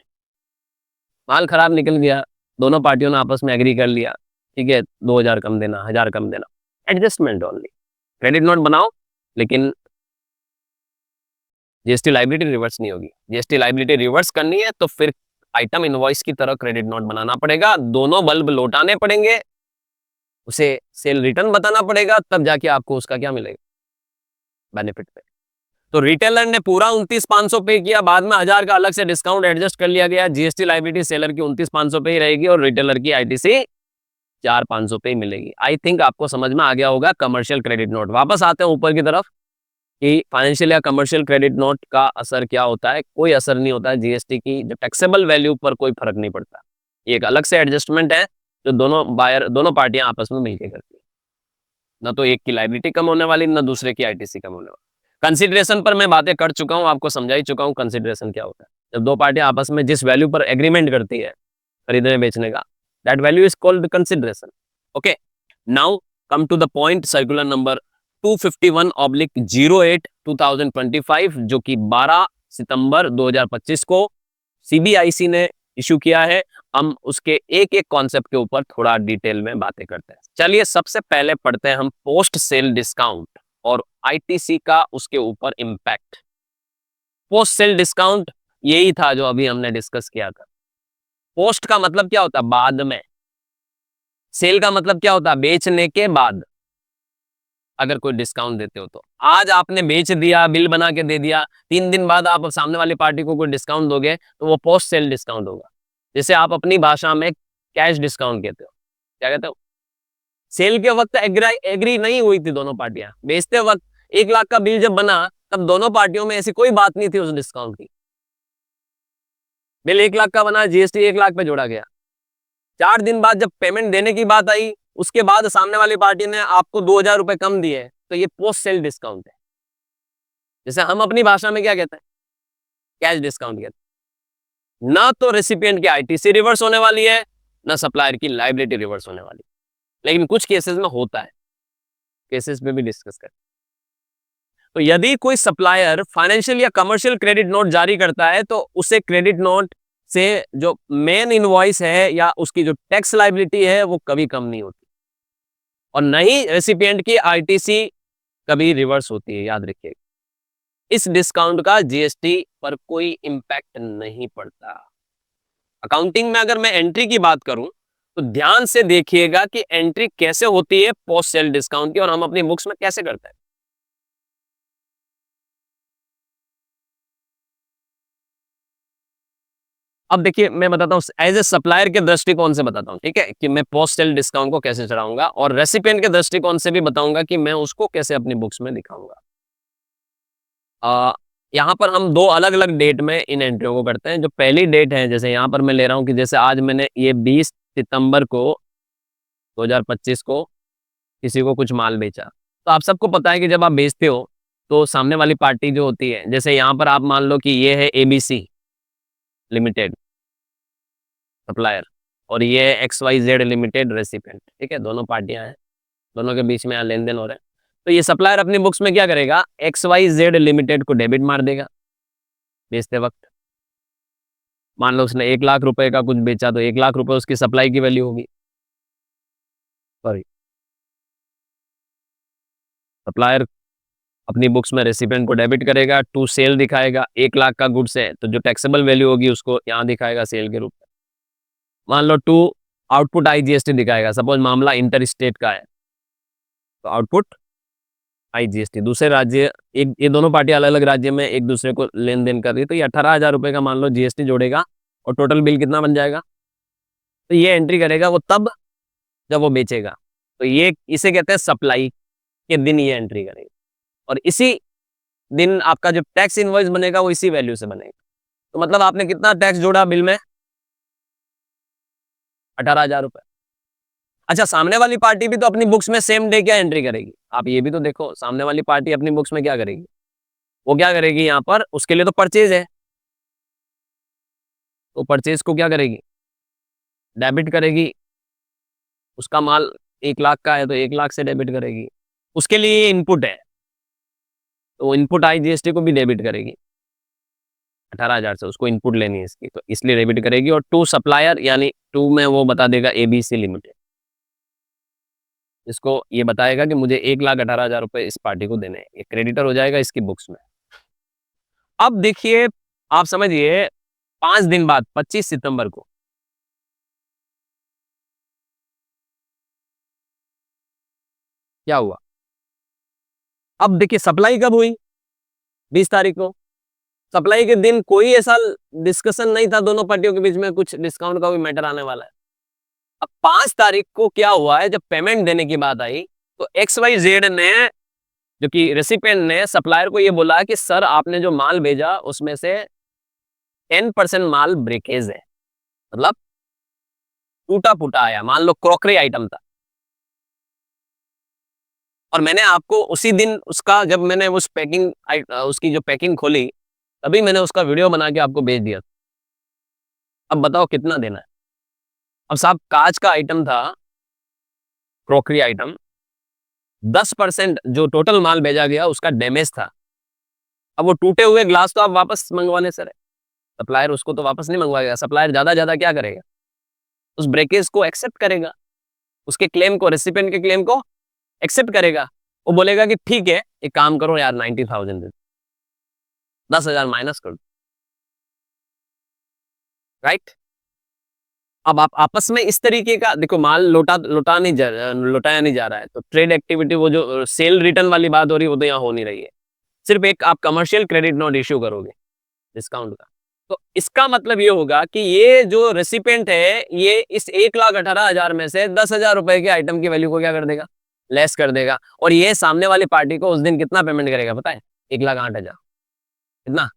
माल खराब निकल गया, दोनों पार्टियों ने आपस में एग्री कर लिया, ठीक है 2,000 कम देना, 1,000 कम देना, एडजस्टमेंट ओनली। क्रेडिट नोट बनाओ, लेकिन जीएसटी लाइबिलिटी रिवर्स नहीं होगी। जीएसटी लाइबिलिटी रिवर्स करनी है तो फिर आइटम इनवॉइस की तरह क्रेडिट नोट बनाना पड़ेगा, दोनों बल्ब लौटाने पड़ेंगे, उसे सेल रिटर्न बताना पड़ेगा, तब जाके आपको उसका क्या मिलेगा? बेनिफिट पे। तो रिटेलर ने पूरा 29,500 पे किया, बाद में 1,000 का अलग से डिस्काउंट एडजस्ट कर लिया गया। जीएसटी लाइबिलिटी सेलर की 29,500 पे ही रहेगी और रिटेलर की आईटीसी 4,500 पे ही मिलेगी। आई थिंक आपको समझ में आ गया होगा कमर्शियल क्रेडिट नोट। वापस आते हैं ऊपर की तरफ कि फाइनेंशियल या कमर्शियल क्रेडिट नोट का असर क्या होता है। कोई असर नहीं होता है जीएसटी की जो टैक्सेबल वैल्यू पर, कोई फर्क नहीं पड़ता। ये एक अलग से एडजस्टमेंट है जो दोनों पार्टियां आपस में मिलकर करती है। ना तो एक की लाइबिलिटी कम होने वाली, ना दूसरे की आईटीसी कम होने वाली। कंसिडरेशन पर मैं बातें कर चुका हूं, आपको समझा ही चुका हूं कंसिडरेशन क्या होता है। जब दो पार्टियां आपस में जिस वैल्यू पर एग्रीमेंट करती है खरीदने बेचने का, that value is called consideration. Okay, now come to the point. Circular number 251/08 2025 जो कि 12 सितंबर 2025 को सीबीआईसी ने इशू किया है। हम उसके एक एक कॉन्सेप्ट के ऊपर थोड़ा डिटेल में बातें करते हैं। चलिए सबसे पहले पढ़ते हैं हम पोस्ट सेल डिस्काउंट और आईटीसी का उसके ऊपर इंपैक्ट। पोस्ट सेल डिस्काउंट यही था जो अभी हमने डिस्कस किया था। पोस्ट का मतलब क्या होता है? बाद में। सेल का मतलब क्या होता है? बेचने के बाद अगर कोई डिस्काउंट देते हो तो। आज आपने बेच दिया, बिल बना के दे दिया, 3 दिन बाद आप सामने वाली पार्टी को कोई डिस्काउंट दोगे तो वो पोस्ट सेल डिस्काउंट होगा। जैसे आप अपनी भाषा में कैश डिस्काउंट कहते हो। क्या कहते हो? सेल के वक्त एग्री नहीं हुई थी दोनों पार्टियां। बेचते वक्त 1,00,000 का बिल जब बना तब दोनों पार्टियों में ऐसी कोई बात नहीं थी उस डिस्काउंट की। बिल 1,00,000 का बना, जीएसटी 1,00,000 पे जोड़ा गया। 4 दिन बाद जब पेमेंट देने की बात आई, उसके बाद सामने वाली पार्टी ने आपको 2,000 रुपए कम दिए, तो ये पोस्ट सेल डिस्काउंट है। जैसे हम अपनी भाषा में क्या कहते हैं? कैश डिस्काउंट कहते हैं। ना तो रेसिपिएंट की आईटीसी रिवर्स होने वाली है, ना सप्लायर की लायबिलिटी रिवर्स होने वाली, लेकिन कुछ केसेस में होता है। केसेस में भी डिस्कस करें। तो यदि कोई सप्लायर फाइनेंशियल या कमर्शियल क्रेडिट नोट जारी करता है तो उसे क्रेडिट नोट से जो मेन इनवॉइस है या उसकी जो टैक्स लायबिलिटी है वो कभी कम नहीं होती, और न ही रेसिपिएंट की आईटीसी कभी रिवर्स होती है। याद रखिएगा, इस डिस्काउंट का जीएसटी पर कोई इंपैक्ट नहीं पड़ता। अकाउंटिंग में अगर मैं एंट्री की बात करूं तो ध्यान से देखिएगा कि एंट्री कैसे होती है पोस्ट सेल डिस्काउंट की, और हम अपनी बुक्स में कैसे करते हैं। अब देखिए मैं बताता हूं एज ए सप्लायर के दृष्टिकोण से बताता हूं, ठीक है, कि मैं पोस्ट सेल डिस्काउंट को कैसे चढ़ाऊंगा, और रेसिपिएंट के दृष्टिकोण से भी बताऊंगा कि मैं उसको कैसे अपनी बुक्स में दिखाऊंगा। यहाँ पर हम दो अलग अलग डेट में इन एंट्रियों को करते हैं। जो पहली डेट है, जैसे यहाँ पर मैं ले रहा हूँ कि जैसे आज मैंने ये 20 सितंबर को 2025 को किसी को कुछ माल बेचा, तो आप सबको पता है कि जब आप बेचते हो तो सामने वाली पार्टी जो होती है, जैसे यहाँ पर आप मान लो कि ये है एबीसी लिमिटेड सप्लायर और ये है XYZ लिमिटेड रेसिपिएंट, ठीक है, दोनों पार्टियां हैं, दोनों के बीच में यहाँ लेन देन हो रहा है। तो ये सप्लायर अपनी बुक्स में क्या करेगा? XYZ लिमिटेड को डेबिट मार देगा बेचते वक्त। मान लो उसने 1,00,000 रुपए का कुछ बेचा तो 1,00,000 रुपए उसकी सप्लाई की वैल्यू होगी। सॉरी, सप्लायर अपनी बुक्स में रेसिपिएंट को डेबिट करेगा, टू सेल दिखाएगा। 1,00,000 का गुड्स है तो जो टैक्सेबल वैल्यू होगी उसको यहाँ दिखाएगा सेल के रूप में। मान लो टू आउटपुट आईजीएसटी दिखाएगा, सपोज मामला इंटर स्टेट का है तो आउटपुट IGST, दूसरे राज्य, एक ये दोनों पार्टी अलग अलग राज्य में एक दूसरे को लेन देन कर रही है, तो ये 18,000 रुपए का मान लो GST जोड़ेगा और टोटल बिल कितना बन जाएगा, तो ये एंट्री करेगा वो तब जब वो बेचेगा, तो ये इसे कहते हैं सप्लाई के दिन ये एंट्री करेगा, और इसी दिन आपका जो टैक्स इनवॉइस बनेगा वो इसी वैल्यू से बनेगा। तो मतलब आपने कितना टैक्स जोड़ा बिल में, 18,000 रुपए। अच्छा, सामने वाली पार्टी भी तो अपनी बुक्स में सेम डे क्या एंट्री करेगी, आप ये भी तो देखो, सामने वाली पार्टी अपनी बुक्स में क्या करेगी, वो क्या करेगी यहाँ पर, उसके लिए तो परचेज है, तो परचेज को क्या करेगी, डेबिट करेगी, उसका माल 1 लाख का है तो 1 लाख से डेबिट करेगी, उसके लिए ये इनपुट है, तो इनपुट IGST को भी डेबिट करेगी 18,000 से, उसको इनपुट लेनी है इसकी, तो इसलिए डेबिट करेगी, और टू सप्लायर यानी टू में वो बता देगा ABC लिमिटेड, इसको ये बताएगा कि मुझे 1,18,000 रुपए इस पार्टी को देने हैं, ये क्रेडिटर हो जाएगा इसकी बुक्स में। अब देखिए, आप समझिए 5 दिन बाद 25 सितंबर को क्या हुआ, अब देखिए सप्लाई कब हुई, 20 तारीख को, सप्लाई के दिन कोई ऐसा डिस्कशन नहीं था दोनों पार्टियों के बीच में कुछ डिस्काउंट का भी मैटर आने वाला है। अब 5 तारीख को क्या हुआ है, जब पेमेंट देने की बात आई, तो XYZ ने, जो कि रेसिपिएंट ने, सप्लायर को ये बोला कि सर आपने जो माल भेजा उसमें से 10% माल ब्रेकेज है, मतलब टूटा फूटा आया, मान लो क्रॉकरी आइटम था, और मैंने आपको उसी दिन उसका, जब मैंने उस उसकी जो पैकिंग खोली, तभी मैंने उसका वीडियो बना के आपको भेज दिया। अब बताओ कितना देना है। अब साहब कांच का आइटम था, क्रॉकरी आइटम, 10% जो टोटल माल भेजा गया उसका डैमेज था। अब वो टूटे हुए ग्लास तो आप वापस मंगवाने सर है, सप्लायर उसको तो वापस नहीं मंगवाएगा, सप्लायर ज्यादा ज्यादा क्या करेगा, उस ब्रेकेज को एक्सेप्ट करेगा, उसके क्लेम को, रेसिपिएंट के क्लेम को एक्सेप्ट करेगा, वो बोलेगा कि ठीक है एक काम करो यार 90,000 दे, 10,000 माइनस कर दो, राइट। अब आप आपस में इस तरीके का देखो, माल लौटाया नहीं जा रहा है, तो ट्रेड एक्टिविटी, वो जो सेल रिटर्न वाली बात हो रही है वो तो यहाँ हो नहीं रही है, सिर्फ एक आप कमर्शियल क्रेडिट नोट इश्यू करोगे डिस्काउंट का, तो इसका मतलब ये होगा कि ये जो रेसिपिएंट है ये इस 1,18,000 में से 10,000 रुपए के आइटम की वैल्यू को क्या कर देगा, लेस कर देगा, और ये सामने वाली पार्टी को उस दिन कितना पेमेंट करेगा पता है, 1,08,000, कितना,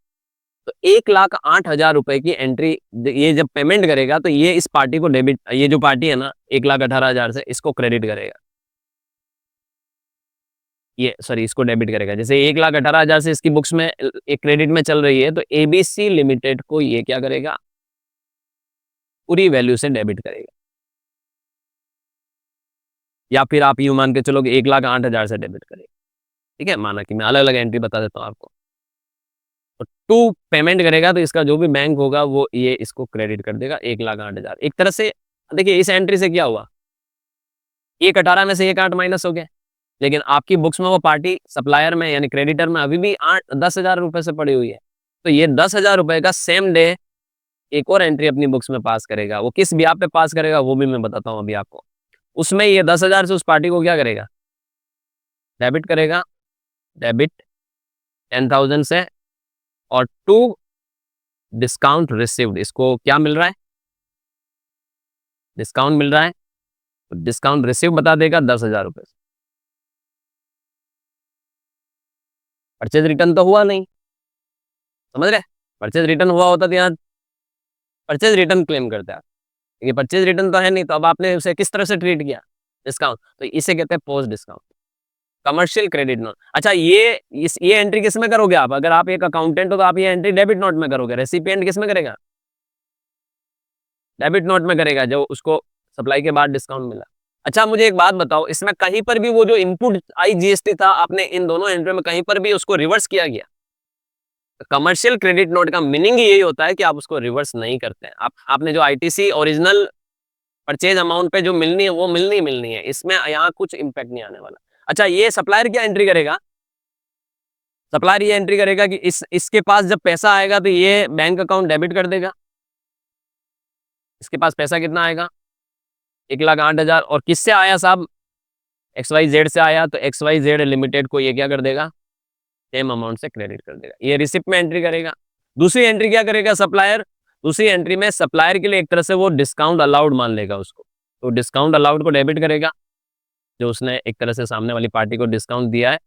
तो 1,08,000 रुपए की एंट्री ये जब पेमेंट करेगा तो ये इस पार्टी को डेबिट, ये जो पार्टी है ना 1,18,000 से, इसको क्रेडिट करेगा, ये सॉरी इसको डेबिट करेगा, जैसे 1,18,000 से इसकी बुक्स में एक क्रेडिट में चल रही है, तो ABC लिमिटेड को ये क्या करेगा, पूरी वैल्यू से डेबिट करेगा, या फिर आप यूं मान के चलो कि 1,08,000 से डेबिट करेगा, ठीक है, माना कि मैं अलग अलग एंट्री बता देता हूँ आपको, तो टू पेमेंट करेगा तो इसका जो भी बैंक होगा वो ये इसको क्रेडिट कर देगा 1,08,000, एक तरह से देखिए इस एंट्री से क्या हुआ, 1,18 में से 1,8 माइनस हो गया, लेकिन आपकी बुक्स में वो पार्टी सप्लायर में यानी क्रेडिटर में अभी भी 10,000 रुपए से पड़ी हुई है, तो ये 10,000 रुपए का सेम डे एक और एंट्री अपनी बुक्स में पास करेगा, वो किस ब्याह पे पास करेगा वो भी मैं बताता हूँ अभी आपको, उसमें ये 10,000 से उस पार्टी को क्या करेगा, डेबिट करेगा, डेबिट 10,000 से, और टू डिस्काउंट रिसीव्ड, इसको क्या मिल रहा है, डिस्काउंट मिल रहा है, तो डिस्काउंट रिसीव बता देगा 10,000 रुपए, परचेज रिटर्न तो हुआ नहीं, समझ रहे, परचेज रिटर्न हुआ होता तो यहाँ परचेज रिटर्न क्लेम करते हैं, ये परचेज रिटर्न तो है नहीं, तो अब आपने उसे किस तरह से ट्रीट किया, डिस्काउंट, तो इसे कहते हैं post discount, commercial credit note. अच्छा, ये एंट्री किस में करोगे आप, अगर आप एक अकाउंटेंट हो तो आप ये एंट्री डेबिट नोट में करोगे, रेसिपिएंट किस में करेगा, डेबिट नोट में करेगा, जो उसको सप्लाई के बाद डिस्काउंट मिला। अच्छा मुझे एक बात बताओ, इसमें कहीं पर भी वो जो इनपुट IGST था, आपने इन दोनों एंट्री में कहीं पर भी उसको रिवर्स किया गया, कमर्शियल क्रेडिट नोट का मीनिंग यही होता है कि आप उसको रिवर्स नहीं करते हैं, आपने जो ITC ओरिजिनल परचेज अमाउंट पे जो मिलनी है वो मिलनी है, इसमें यहाँ कुछ इंपैक्ट नहीं आने वाला। अच्छा, ये सप्लायर क्या एंट्री करेगा, सप्लायर ये एंट्री करेगा कि इसके पास जब पैसा आएगा तो ये बैंक अकाउंट डेबिट कर देगा, इसके पास पैसा कितना आएगा, 1,08,000, और किससे आया साहब, XYZ से आया तो XYZ लिमिटेड को ये क्या कर देगा, सेम अमाउंट से क्रेडिट कर देगा, ये रिसिप्ट में एंट्री करेगा। दूसरी एंट्री क्या करेगा सप्लायर, दूसरी एंट्री में सप्लायर के लिए एक तरह से वो डिस्काउंट अलाउड मान लेगा उसको, तो डिस्काउंट अलाउड को डेबिट करेगा, जो उसने एक तरह से सामने वाली पार्टी को डिस्काउंट दिया है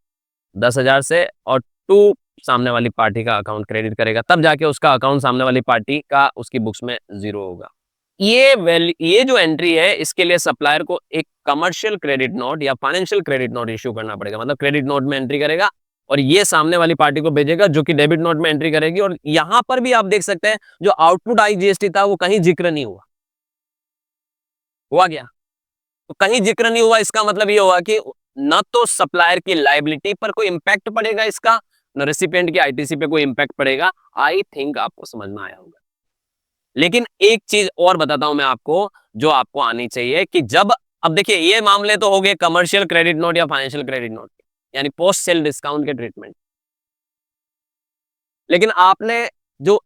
10,000 से, और 2 सामने वाली पार्टी का अकाउंट क्रेडिट करेगा, तब जाके उसका अकाउंट सामने वाली पार्टी का उसकी बुक्स में 0 होगा। ये जो एंट्री है इसके लिए सप्लायर को एक कमर्शियल क्रेडिट नोट या फाइनेंशियल क्रेडिट नोट इश्यू करना पड़ेगा, मतलब क्रेडिट नोट में एंट्री करेगा और ये सामने वाली पार्टी को भेजेगा जो कि डेबिट नोट में एंट्री करेगी। और यहां पर भी आप देख सकते हैं जो आउटपुट IGST था वो कहीं जिक्र नहीं हुआ क्या, तो कहीं जिक्र नहीं हुआ, इसका मतलब ये हुआ कि न तो सप्लायर की लायबिलिटी पर कोई इंपैक्ट पड़ेगा इसका, न रेसिपिएंट की ITC पे कोई इंपैक्ट पड़ेगा। आई थिंक आपको समझ में आया होगा। लेकिन एक चीज और बताता हूं मैं आपको जो आपको आनी चाहिए कि जब, अब देखिए ये मामले तो हो गए कमर्शियल क्रेडिट नोट या फाइनेंशियल क्रेडिट नोट, यानी पोस्ट सेल डिस्काउंट के ट्रीटमेंट। लेकिन आपने जो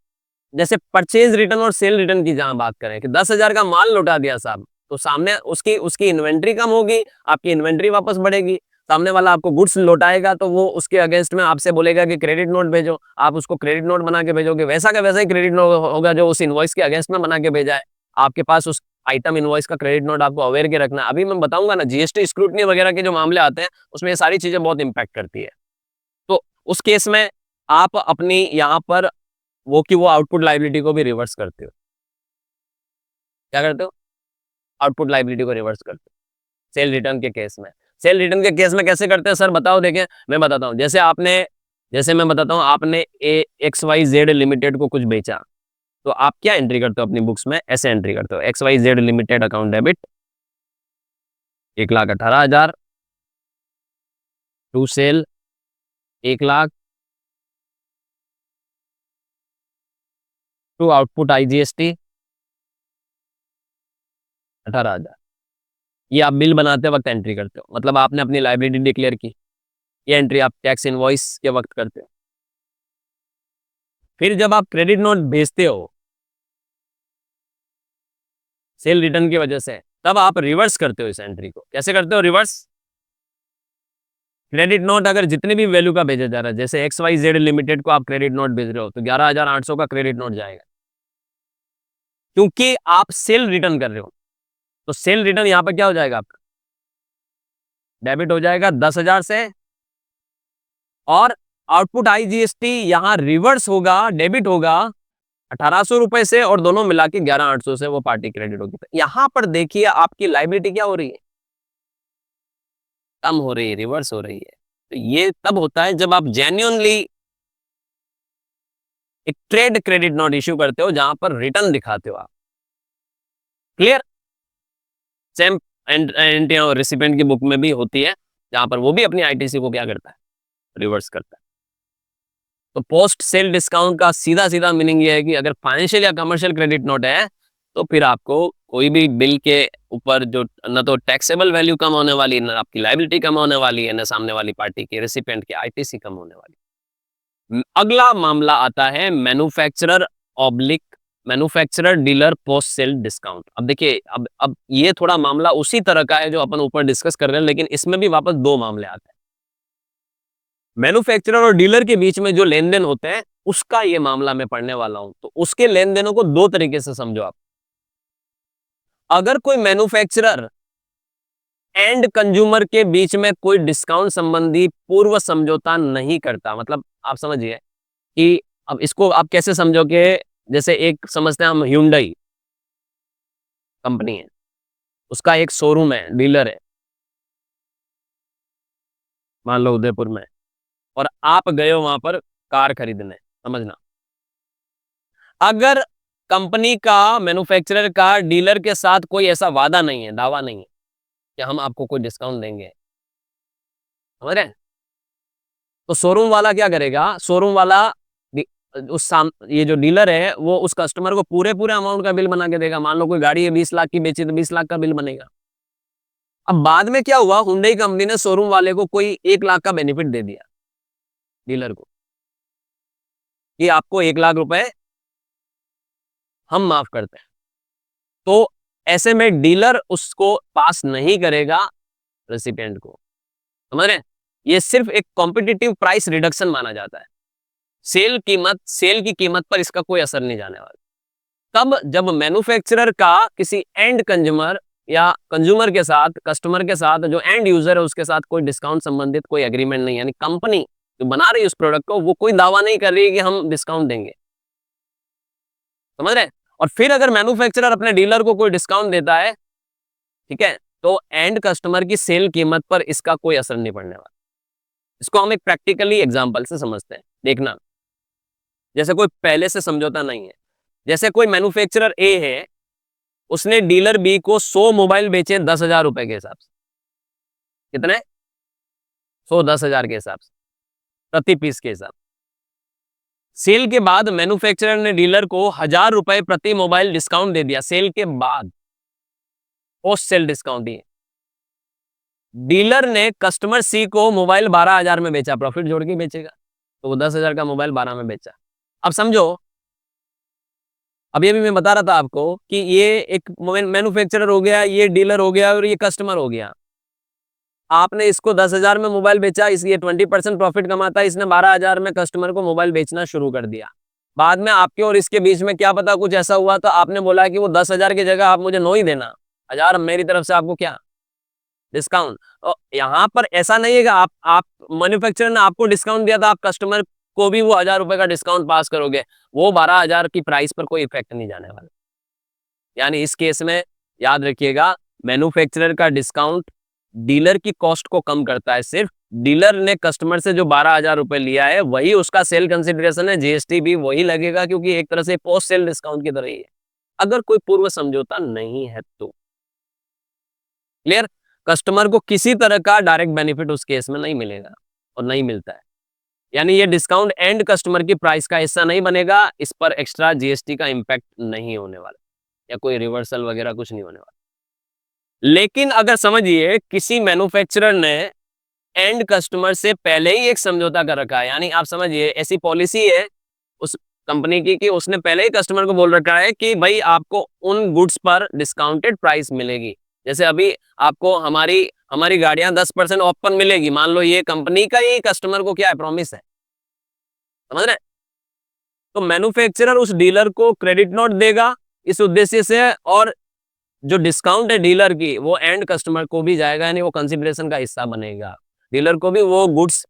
जैसे परचेज रिटर्न और सेल रिटर्न की जहां बात करें कि 10,000 का माल लौटा दिया साहब, तो सामने उसकी उसकी इन्वेंट्री कम होगी, आपकी इन्वेंट्री वापस बढ़ेगी, सामने वाला आपको गुड्स लौटाएगा तो वो उसके अगेंस्ट में आपसे बोलेगा कि क्रेडिट नोट भेजो, आप उसको क्रेडिट नोट बना के भेजोगे, वैसा का वैसा ही क्रेडिट नोट होगा जो उस इनवॉइस के अगेंस्ट में बना के भेजा है। आपके पास उस आइटम इनवॉइस का क्रेडिट नोट आपको अवेयर के रखना है। अभी मैं बताऊंगा ना GST स्क्रूटनी वगैरह के जो मामले आते हैं उसमें ये सारी चीजें बहुत इंपैक्ट करती है। तो उस केस में आप अपनी यहाँ पर वो आउटपुट लायबिलिटी को भी रिवर्स करते हो। क्या करते हो, आउटपुट लायबिलिटी को रिवर्स करते हो सेल रिटर्न के केस में। सेल रिटर्न के केस में कैसे करते हैं सर बताओ, देखें मैं बताता हूं। जैसे मैं बताता हूं, आपने XYZ लिमिटेड को कुछ बेचा, तो आप क्या एंट्री करते हो अपनी बुक्स में, ऐसे एंट्री करते हो XYZ limited account debit 1,18,000 to sale 1,00,000 to output IGST 18,000। ये आप बिल बनाते वक्त एंट्री करते हो, मतलब आपने अपनी लायबिलिटी डिक्लेयर की, ये एंट्री आप टैक्स इनवॉइस के वक्त करते हो। फिर जब आप क्रेडिट नोट भेजते हो सेल रिटर्न की वजह से, तब आप रिवर्स करते हो इस एंट्री को। कैसे करते हो रिवर्स, क्रेडिट नोट अगर जितने भी वैल्यू का भेजा जा रहा है, जैसे XYZ लिमिटेड को आप क्रेडिट नोट भेज रहे हो तो 11,800 का क्रेडिट नोट जाएगा, क्योंकि आप सेल रिटर्न कर रहे हो। तो सेल रिटर्न यहां पर क्या हो जाएगा, आपका डेबिट हो जाएगा 10,000 से, और आउटपुट IGST यहां रिवर्स होगा, डेबिट होगा 1,800 रुपए से, और दोनों मिला के 11,800 से वो पार्टी क्रेडिट होगी। तो यहां पर देखिए आपकी लायबिलिटी क्या हो रही है, कम हो रही है, रिवर्स हो रही है। तो ये तब होता है जब आप जेन्युइनली एक ट्रेड क्रेडिट नोट इश्यू करते हो जहां पर रिटर्न दिखाते हो आप। क्लियर, सेम एंट्री और रेसिपिएंट की बुक में भी होती है, जहां पर वो भी अपनी ITC को क्या करता है, रिवर्स करता है। तो पोस्ट सेल डिस्काउंट का सीधा सीधा मीनिंग ये है कि अगर फाइनेंशियल या कमर्शियल क्रेडिट नोट है तो फिर आपको कोई भी बिल के ऊपर जो न तो टैक्सेबल वैल्यू कम होने वाली, न आपकी लायबिलिटी कम होने वाली है, न सामने वाली पार्टी की रेसिपिएंट की ITC कम होने वाली। अगला मामला आता है manufacturer dealer post sale discount. अब देखिए, अब ये थोड़ा मामला उसी तरह का है जो अपन ऊपर डिस्कस कर रहे हैं, लेकिन इसमें भी वापस 2 मामले आते हैं। मैन्युफैक्चरर और डीलर के बीच में जो लेन देन होते हैं उसका ये मामला मैं पढ़ने वाला हूं। तो उसके लेन देनों को 2 तरीके से समझो आप। अगर कोई मैन्युफैक्चरर एंड कंज्यूमर के बीच में कोई डिस्काउंट संबंधी पूर्व समझौता नहीं करता, मतलब आप समझिए कि अब इसको आप कैसे समझोगे, जैसे एक समझते हैं हम Hyundai कंपनी है, उसका एक शोरूम है, डीलर है, मान लो उदयपुर में, और आप गए हो वहां पर कार खरीदने, समझना। अगर कंपनी का, मैन्युफैक्चरर का डीलर के साथ कोई ऐसा वादा नहीं है, दावा नहीं है कि हम आपको कोई डिस्काउंट देंगे, समझ रहे हैं, तो शोरूम वाला क्या करेगा, शोरूम वाला ये जो डीलर है वो उस कस्टमर को पूरे पूरे अमाउंट का बिल बना के देगा। मान लो कोई गाड़ी है 20 लाख की बेची तो 20 लाख का बिल बनेगा। अब बाद में क्या हुआ, हुंडई कंपनी ने शोरूम वाले को कोई 1 लाख का बेनिफिट दे दिया डीलर को, कि आपको 1 लाख रुपए हम माफ करते हैं। तो ऐसे में डीलर उसको पास नहीं करेगा, रेसिपिएंट को, समझ रहे हैं? ये सिर्फ एक कॉम्पिटिटिव प्राइस रिडक्शन माना जाता है। सेल की कीमत पर इसका कोई असर नहीं जाने वाला। तब जब मैन्युफैक्चरर का किसी एंड कंज्यूमर या कंज्यूमर के साथ, कस्टमर के साथ, जो एंड यूजर है उसके साथ कोई डिस्काउंट संबंधित कोई एग्रीमेंट नहीं, यानी कंपनी जो बना रही है उस प्रोडक्ट को वो कोई दावा नहीं कर रही है कि हम डिस्काउंट देंगे, समझ रहे हैं? और फिर अगर मैन्युफैक्चरर अपने डीलर को कोई डिस्काउंट देता है, ठीक है, तो एंड कस्टमर की सेल कीमत पर इसका कोई असर नहीं पड़ने वाला। इसको हम एक प्रैक्टिकली एग्जांपल से समझते हैं, देखना। जैसे कोई पहले से समझौता नहीं है, जैसे कोई मैन्युफैक्चरर ए है, उसने डीलर बी को 100 मोबाइल बेचे 10,000 रुपए के हिसाब से। कितने? 100 10,000 के हिसाब से, प्रति पीस के हिसाब। सेल के बाद मैन्युफैक्चरर ने डीलर को 1,000 रुपए प्रति मोबाइल डिस्काउंट दे दिया। सेल के बाद पोस्ट सेल डिस्काउंट दिए। डीलर ने कस्टमर सी को मोबाइल 12,000 में बेचा, प्रॉफिट जोड़ के बेचेगा, तो वो 10,000 का मोबाइल 12 में बेचा। अब समझो, अभी अभी मैं बता रहा था आपको कि ये एक मैन्युफैक्चरर हो गया, ये डीलर हो गया और ये कस्टमर हो गया। आपने इसको 10,000 में मोबाइल बेचा, ये 20% प्रॉफिट कमाता है, इसने 12,000 में कस्टमर को मोबाइल बेचना शुरू कर दिया। बाद में आपके और इसके बीच में क्या पता कुछ ऐसा हुआ तो आपने बोला कि वो 10,000 की जगह आप मुझे 9 ही देना, 1,000 मेरी तरफ से आपको क्या डिस्काउंट। और यहाँ पर ऐसा नहीं है कि आप मैन्युफैक्चरर ने आपको डिस्काउंट दिया था, आप कस्टमर को भी वो 1,000 रुपए का डिस्काउंट पास करोगे, वो 12,000 की प्राइस पर कोई इफेक्ट नहीं जाने वाला। यानी इस केस में याद रखिएगा, मैन्युफैक्चरर का डिस्काउंट डीलर की कॉस्ट को कम करता है। सिर्फ डीलर ने कस्टमर से जो 12,000 रुपए लिया है वही उसका सेल कंसिडरेशन है, जीएसटी भी वही लगेगा, क्योंकि एक तरह से पोस्ट सेल डिस्काउंट की तरह ही है, अगर कोई पूर्व समझौता नहीं है तो। क्लियर? कस्टमर को किसी तरह का डायरेक्ट बेनिफिट उस केस में नहीं मिलेगा और नहीं मिलता है। यानी ये डिस्काउंट एंड कस्टमर की प्राइस का हिस्सा नहीं बनेगा, इस पर एक्स्ट्रा जीएसटी का इंपैक्ट नहीं होने वाला या कोई रिवर्सल वगैरह कुछ नहीं होने वाला। लेकिन अगर समझिए किसी मैन्युफैक्चरर ने एंड कस्टमर से पहले ही एक समझौता कर रखा है, यानी आप समझिए ऐसी पॉलिसी है उस कंपनी की कि उसने पहले ही कस्टमर को बोल रखा है कि भाई आपको उन गुड्स पर डिस्काउंटेड प्राइस मिलेगी। जैसे अभी आपको हमारी गाड़ियां 10% ऑफ पर मिलेगी, मान लो ये कंपनी का ही कस्टमर को क्या है, प्रॉमिस है, समझ रहे हैं? तो मैन्युफैक्चरर उस डीलर को क्रेडिट नोट देगा इस उद्देश्य से, और जो डिस्काउंट है डीलर की वो एंड कस्टमर को भी जाएगा, यानी वो कंसिडरेशन का हिस्सा बनेगा। डीलर को भी वो गुड्स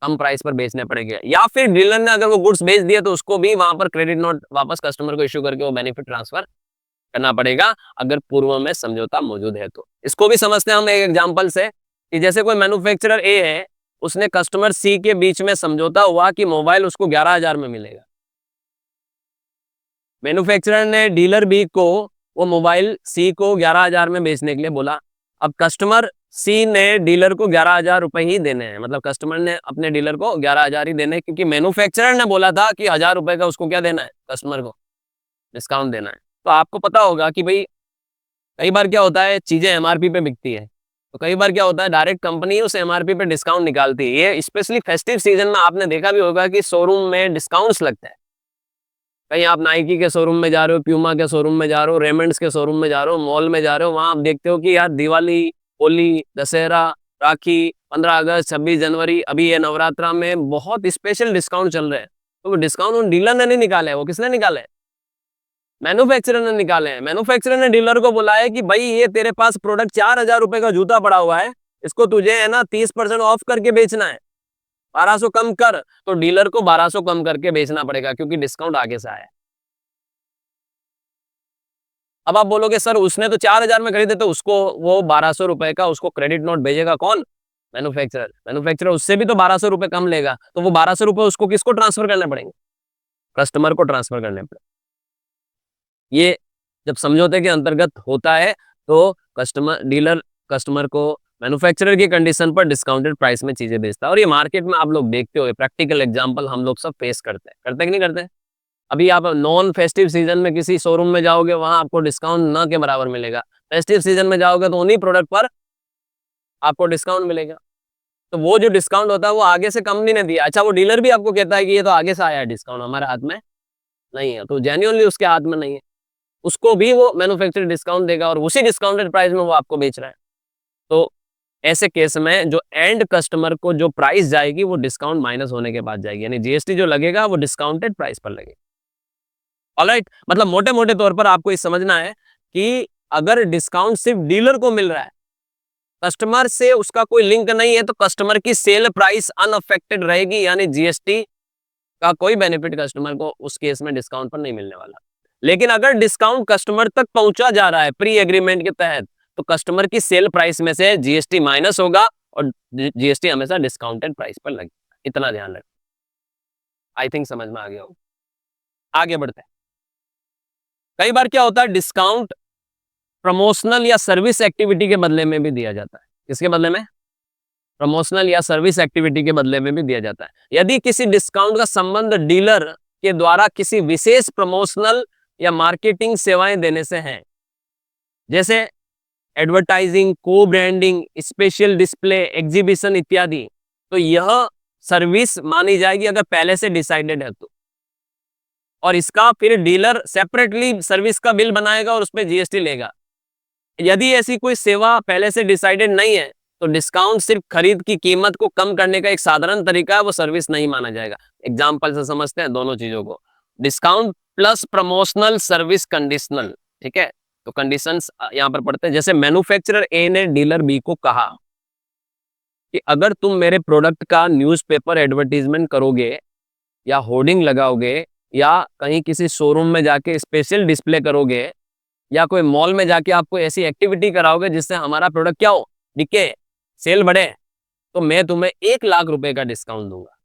कम प्राइस पर बेचने पड़ेंगे, या फिर डीलर ने अगर वो गुड्स बेच दिए तो उसको भी वहां पर क्रेडिट नोट वापस कस्टमर को इश्यू करके वो बेनिफिट ट्रांसफर करना पड़ेगा, अगर पूर्व में समझौता मौजूद है तो। इसको भी समझते हैं हम एक एग्जांपल से, कि जैसे कोई मैन्युफैक्चरर ए है, उसने कस्टमर सी के बीच में समझौता हुआ कि मोबाइल उसको 11,000 में मिलेगा। मैन्युफैक्चरर ने डीलर बी को वो मोबाइल सी को 11,000 में बेचने के लिए बोला। अब कस्टमर सी ने डीलर को 11,000 रुपए ही देने हैं, मतलब कस्टमर ने अपने डीलर को 11,000 ही देने हैं, क्योंकि मैन्युफैक्चरर ने बोला था कि 1,000 रुपए का उसको क्या देना है, कस्टमर को डिस्काउंट देना है। तो आपको पता होगा कि भाई कई बार क्या होता है, चीजें एमआरपी पे बिकती है, तो कई बार क्या होता है डायरेक्ट कंपनी उस एमआरपी पे डिस्काउंट निकालती है। ये स्पेशली फेस्टिव सीजन में आपने देखा भी होगा कि शोरूम में डिस्काउंट्स लगते हैं। कहीं आप नाइकी के शोरूम में जा रहे हो, प्यूमा के शोरूम में जा रहे हो, रेमंड्स के शोरूम में जा रहे हो, मॉल में जा रहे हो, वहां आप देखते हो कि यार दिवाली, होली, दशहरा, राखी, 15 अगस्त, 26 जनवरी, अभी ये नवरात्रा में बहुत स्पेशल डिस्काउंट चल रहे हैं। तो वो डिस्काउंट उन डीलर ने नहीं निकाले, वो किसने निकाले, मैन्युफैक्चरर ने निकाले हैं। मैन्युफैक्चरर ने डीलर को बोला है कि भाई ये तेरे पास प्रोडक्ट 4,000 रुपए का जूता पड़ा हुआ है, इसको तुझे है ना 30% ऑफ करके बेचना है, 1,200 कम कर, तो डीलर को 1,200 कम करके बेचना पड़ेगा, क्योंकि डिस्काउंट आगे से आया है। अब आप बोलोगे सर उसने तो 4,000 में खरीदे, तो उसको वो 1,200 रुपए का उसको क्रेडिट नोट भेजेगा कौन, मैन्युफैक्चरर। मैन्युफैक्चरर उससे भी तो 1,200 रुपए कम लेगा, तो वो 1,200 रुपए उसको किसको ट्रांसफर करने पड़ेंगे, कस्टमर को ट्रांसफर करने पड़ेंगे। ये जब समझौते के अंतर्गत होता है तो डीलर कस्टमर को मैन्युफैक्चरर की कंडीशन पर डिस्काउंटेड प्राइस में चीजें बेचता है। और ये मार्केट में आप लोग देखते हो, प्रैक्टिकल एग्जांपल हम लोग सब फेस करते कि नहीं करते? अभी आप नॉन फेस्टिव सीजन में किसी शोरूम में जाओगे, वहां आपको डिस्काउंट न के बराबर मिलेगा। फेस्टिव सीजन में जाओगे तो उन्हीं प्रोडक्ट पर आपको डिस्काउंट मिलेगा। तो वो जो डिस्काउंट होता है वो आगे से कंपनी ने दिया। अच्छा, वो डीलर भी आपको कहता है कि ये तो आगे से आया है डिस्काउंट, हमारे हाथ में नहीं है, तो जेन्युइनली उसके हाथ में नहीं है, उसको भी वो मैन्युफैक्चरर डिस्काउंट देगा और उसी डिस्काउंटेड प्राइस में वो आपको बेच रहा है। तो ऐसे केस में जो एंड कस्टमर को जो प्राइस जाएगी वो डिस्काउंट माइनस होने के बाद जाएगी, यानी जीएसटी जो लगेगा वो डिस्काउंटेड प्राइस पर लगेगा। ऑलराइट, मतलब मोटे-मोटे तौर पर आपको ये समझना है कि अगर डिस्काउंट सिर्फ डीलर को मिल रहा है, कस्टमर से उसका कोई लिंक नहीं है, तो कस्टमर की सेल प्राइस अनअफेक्टेड रहेगी, यानी जीएसटी का कोई बेनिफिट कस्टमर को उस केस में डिस्काउंट पर नहीं मिलने वाला। लेकिन अगर डिस्काउंट कस्टमर तक पहुंचा जा रहा है प्री एग्रीमेंट के तहत, तो कस्टमर की सेल प्राइस में से जीएसटी माइनस होगा और जीएसटी हमेशा डिस्काउंटेड प्राइस पर लगेगा। इतना ध्यान रखें। आई थिंक समझ में आ गया होगा। आगे बढ़ते हैं। कई बार क्या होता है, डिस्काउंट प्रमोशनल या सर्विस एक्टिविटी के बदले में भी दिया जाता है। किसके बदले में? प्रमोशनल या सर्विस एक्टिविटी के बदले में भी दिया जाता है। यदि किसी डिस्काउंट का संबंध डीलर के द्वारा किसी विशेष प्रमोशनल या मार्केटिंग सेवाएं देने से है, जैसे एडवर्टाइजिंग, को ब्रांडिंग, स्पेशल डिस्प्ले, एग्जीबिशन इत्यादि, तो यह सर्विस मानी जाएगी अगर पहले से डिसाइडेड है तो। और इसका फिर डीलर सेपरेटली सर्विस का बिल बनाएगा और उस पर जीएसटी लेगा। यदि ऐसी कोई सेवा पहले से डिसाइडेड नहीं है, तो डिस्काउंट सिर्फ खरीद की कीमत को कम करने का एक साधारण तरीका है, वो सर्विस नहीं माना जाएगा। एग्जाम्पल से समझते हैं दोनों चीजों को। Discount plus promotional service conditional, ठीक है। तो कंडीशंस यहां पर पढ़ते हैं। जैसे मैन्युफैक्चरर ए ने डीलर बी को कहा कि अगर तुम मेरे प्रोडक्ट का न्यूज़पेपर एडवर्टीजमेंट करोगे या होर्डिंग लगाओगे या कहीं किसी शोरूम में जाके स्पेशल डिस्प्ले करोगे या कोई मॉल में जाके आपको ऐसी एक्टिविटी कराओगे जिससे हमारा प्रोडक्ट क्या हो, बिके, सेल बढ़े, तो मैं तुम्हें 1,00,000 रुपए का डिस्काउंट दूंगा।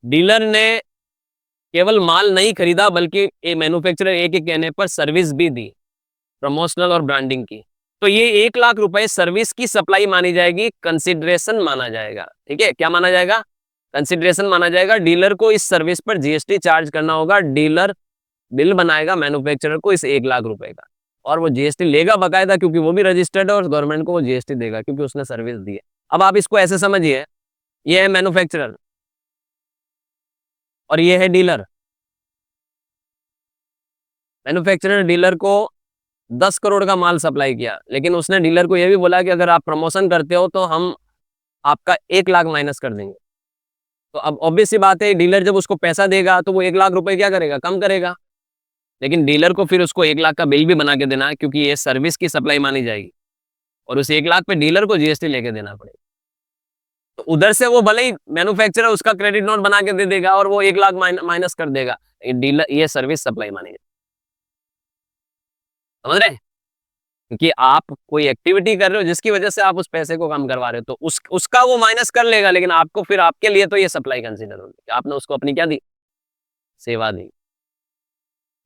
डीलर ने केवल माल नहीं खरीदा बल्कि मैन्युफैक्चरर ए के कहने पर सर्विस भी दी, प्रमोशनल और ब्रांडिंग की। तो ये 1,00,000 रुपए सर्विस की सप्लाई मानी जाएगी, कंसिडरेशन माना जाएगा। ठीक है, क्या माना जाएगा? कंसिडरेशन माना जाएगा। डीलर को इस सर्विस पर जीएसटी चार्ज करना होगा। डीलर बिल बनाएगा मैन्युफैक्चरर को इस 1,00,000 रुपए का, और वो जीएसटी लेगा बकायदा, क्योंकि वो भी रजिस्टर्ड है और गवर्नमेंट को वो जीएसटी देगा क्योंकि उसने सर्विस दी है। अब आप इसको ऐसे समझिए, ये है मैन्युफैक्चरर और ये है डीलर। मैन्युफैक्चरर डीलर को 10 करोड़ का माल सप्लाई किया, लेकिन उसने डीलर को यह भी बोला कि अगर आप प्रमोशन करते हो तो हम आपका 1,00,000 माइनस कर देंगे। तो अब ऑब्वियस सी बात है, डीलर जब उसको पैसा देगा तो वो 1,00,000 रुपए क्या करेगा? कम करेगा। लेकिन डीलर को फिर उसको 1,00,000 का बिल भी बना के देना है, क्योंकि ये सर्विस की सप्लाई मानी जाएगी और उस 1,00,000 पे डीलर को जीएसटी लेके देना पड़ेगा। तो उधर से वो भले ही मैन्युफैक्चरर उसका क्रेडिट नोट बना के दे देगा और वो 1,00,000 माइनस कर देगा, डीलर ये सर्विस सप्लाई मानी जाएगी। समझ रहे हैं? क्योंकि आप कोई एक्टिविटी कर रहे हो जिसकी वजह से आप उस पैसे को कम करवा रहे हो, तो उसका वो माइनस कर लेगा, लेकिन आपको फिर आपके लिए तो ये सप्लाई कंसीडर होगी। आपने उसको अपनी क्या दी? सेवा दी।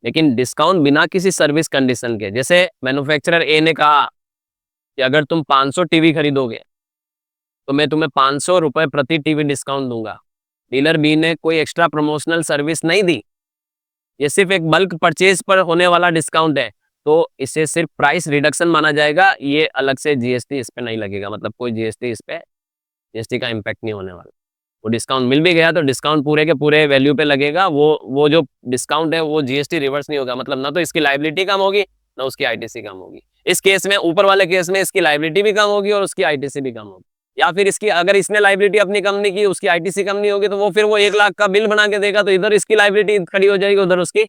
लेकिन डिस्काउंट बिना किसी सर्विस कंडीशन के, जैसे मैन्युफैक्चरर ए ने कहा कि अगर तुम 500 टीवी खरीदोगे तो मैं तुम्हें 500 रुपए प्रति टीवी डिस्काउंट दूंगा। डीलर बी ने कोई एक्स्ट्रा प्रमोशनल सर्विस नहीं दी, ये सिर्फ एक बल्क परचेज पर होने वाला डिस्काउंट है, तो इसे सिर्फ प्राइस रिडक्शन माना जाएगा। ये अलग से जीएसटी इस पे नहीं लगेगा, मतलब कोई जीएसटी इस पे, जीएसटी का इम्पैक्ट नहीं होने वाला। वो डिस्काउंट मिल भी गया तो डिस्काउंट पूरे के पूरे वैल्यू पे लगेगा। वो जो डिस्काउंट है वो जीएसटी रिवर्स नहीं होगा, मतलब ना तो इसकी लायबिलिटी कम होगी ना उसकी आईटीसी कम होगी। इस केस में, ऊपर वाले केस में, इसकी लायबिलिटी भी कम होगी और उसकी आईटीसी भी कम होगी। या फिर इसकी, अगर इसने लायबिलिटी अपनी कम नहीं की, उसकी आईटीसी कम नहीं होगी, तो वो फिर वो 1,00,000 का बिल बना के देगा, तो इधर इसकी लायबिलिटी खड़ी हो जाएगी, उधर उसकी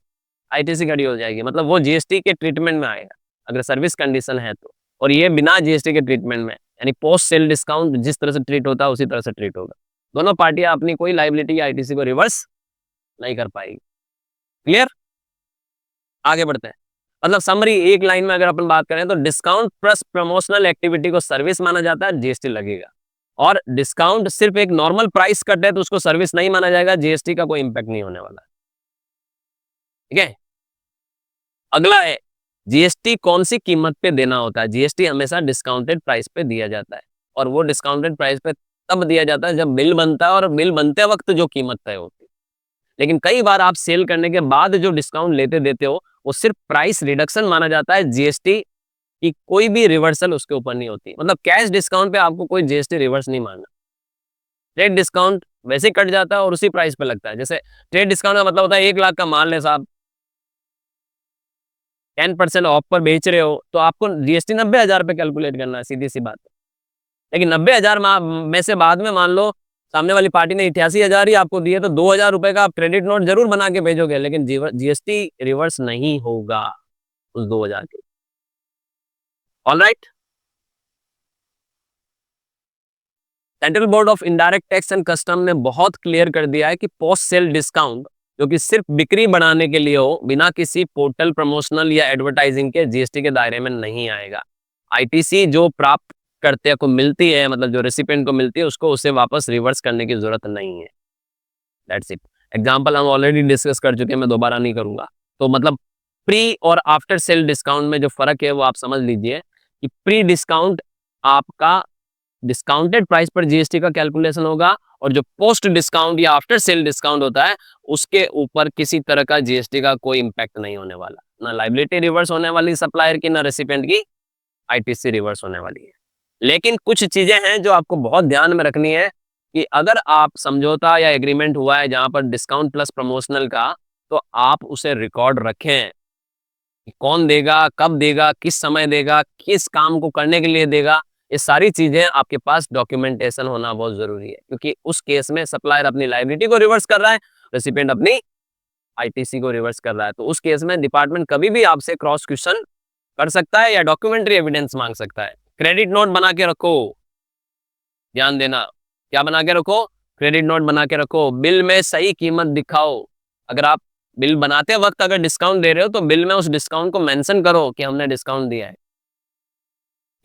आईटीसी खड़ी हो जाएगी। मतलब वो जीएसटी के ट्रीटमेंट में आएगा अगर सर्विस कंडीशन है तो, और ये बिना जीएसटी के ट्रीटमेंट में, यानी पोस्ट सेल डिस्काउंट जिस तरह से ट्रीट होता है उसी तरह से ट्रीट होगा। दोनों पार्टियां अपनी कोई लायबिलिटी या आईटीसी को रिवर्स नहीं कर पाएगी। क्लियर? आगे बढ़ते हैं। मतलब समरी एक लाइन में अगर अपन बात करें तो डिस्काउंट प्लस प्रमोशनल एक्टिविटी को सर्विस माना जाता है, जीएसटी लगेगा। और डिस्काउंट सिर्फ एक नॉर्मल प्राइस कट है तो उसको सर्विस नहीं माना जाएगा, जीएसटी का कोई इंपैक्ट नहीं होने वाला। ठीक है, अगला है जीएसटी कौन सी कीमत पे देना होता है। जीएसटी हमेशा डिस्काउंटेड प्राइस पे दिया जाता है, और वो डिस्काउंटेड प्राइस पे तब दिया जाता है जब बिल बनता है और बिल बनते वक्त जो कीमत तय होती है। लेकिन कई बार आप सेल करने के बाद जो डिस्काउंट लेते देते हो वो सिर्फ प्राइस रिडक्शन माना जाता है, जीएसटी की कोई भी रिवर्सल उसके ऊपर नहीं होती। मतलब कैश डिस्काउंट पे आपको कोई जीएसटी रिवर्स नहीं मानना। ट्रेड डिस्काउंट वैसे ही कट जाता है और उसी प्राइस पे लगता है। जैसे ट्रेड डिस्काउंट का मतलब होता है 1,00,000 का माल है साहब, 10% ऑफ पर बेच रहे हो तो आपको जीएसटी 90,000 पे कैलकुलेट करना है, सीधी सी बात है। लेकिन 90,000 में से बाद में मान लो सामने वाली पार्टी ने 88,000 ही आपको दिए, तो 2,000 रुपए का आप क्रेडिट नोट जरूर बना के भेजोगे, लेकिन जीएसटी रिवर्स नहीं होगा उस 2,000 के। Alright, central board of indirect tax and custom ने बहुत क्लियर कर दिया है कि पोस्ट सेल डिस्काउंट जो कि सिर्फ बिक्री बढ़ाने के लिए हो, बिना किसी पोर्टल प्रमोशनल या एडवर्टाइजिंग के, जीएसटी के दायरे में नहीं आएगा। आईटीसी जो प्राप्त करते को मिलती है, मतलब जो रेसिपिएंट को मिलती है, उसको उसे वापस रिवर्स करने की जरूरत नहीं है। That's it. एग्जाम्पल हम ऑलरेडी डिस्कस कर चुके हैं, मैं दोबारा नहीं करूंगा। तो मतलब प्री और आफ्टर सेल डिस्काउंट में जो फर्क है वो आप समझ लीजिए कि प्री डिस्काउंट आपका डिस्काउंटेड प्राइस पर जीएसटी का कैलकुलेशन होगा, और जो पोस्ट डिस्काउंट या आफ्टर सेल डिस्काउंट होता है उसके ऊपर किसी तरह का जीएसटी का कोई इंपैक्ट नहीं होने वाला, ना लायबिलिटी रिवर्स होने वाली सप्लायर की, ना रेसिपिएंट की आईटीसी रिवर्स होने वाली है। लेकिन कुछ चीजें हैं जो आपको बहुत ध्यान में रखनी है कि अगर आप समझौता या एग्रीमेंट हुआ है जहां पर डिस्काउंट प्लस प्रमोशनल का, तो आप उसे रिकॉर्ड रखें। कौन देगा, कब देगा, किस समय देगा, किस काम को करने के लिए देगा, ये सारी चीजें आपके पास डॉक्यूमेंटेशन होना बहुत जरूरी है, क्योंकि उस केस में सप्लायर अपनी लायबिलिटी को रिवर्स कर रहा है, रेसिपिएंट अपनी आईटीसी को रिवर्स कर रहा है। तो उस केस में डिपार्टमेंट कभी भी आपसे क्रॉस क्वेश्चन कर सकता है या डॉक्यूमेंट्री एविडेंस मांग सकता है। क्रेडिट नोट बना के रखो, ध्यान देना, क्या बना के रखो, क्रेडिट नोट बना के रखो। बिल में सही कीमत दिखाओ। अगर आप बिल बनाते वक्त अगर डिस्काउंट दे रहे हो तो बिल में उस डिस्काउंट को मेंशन करो कि हमने डिस्काउंट दिया है,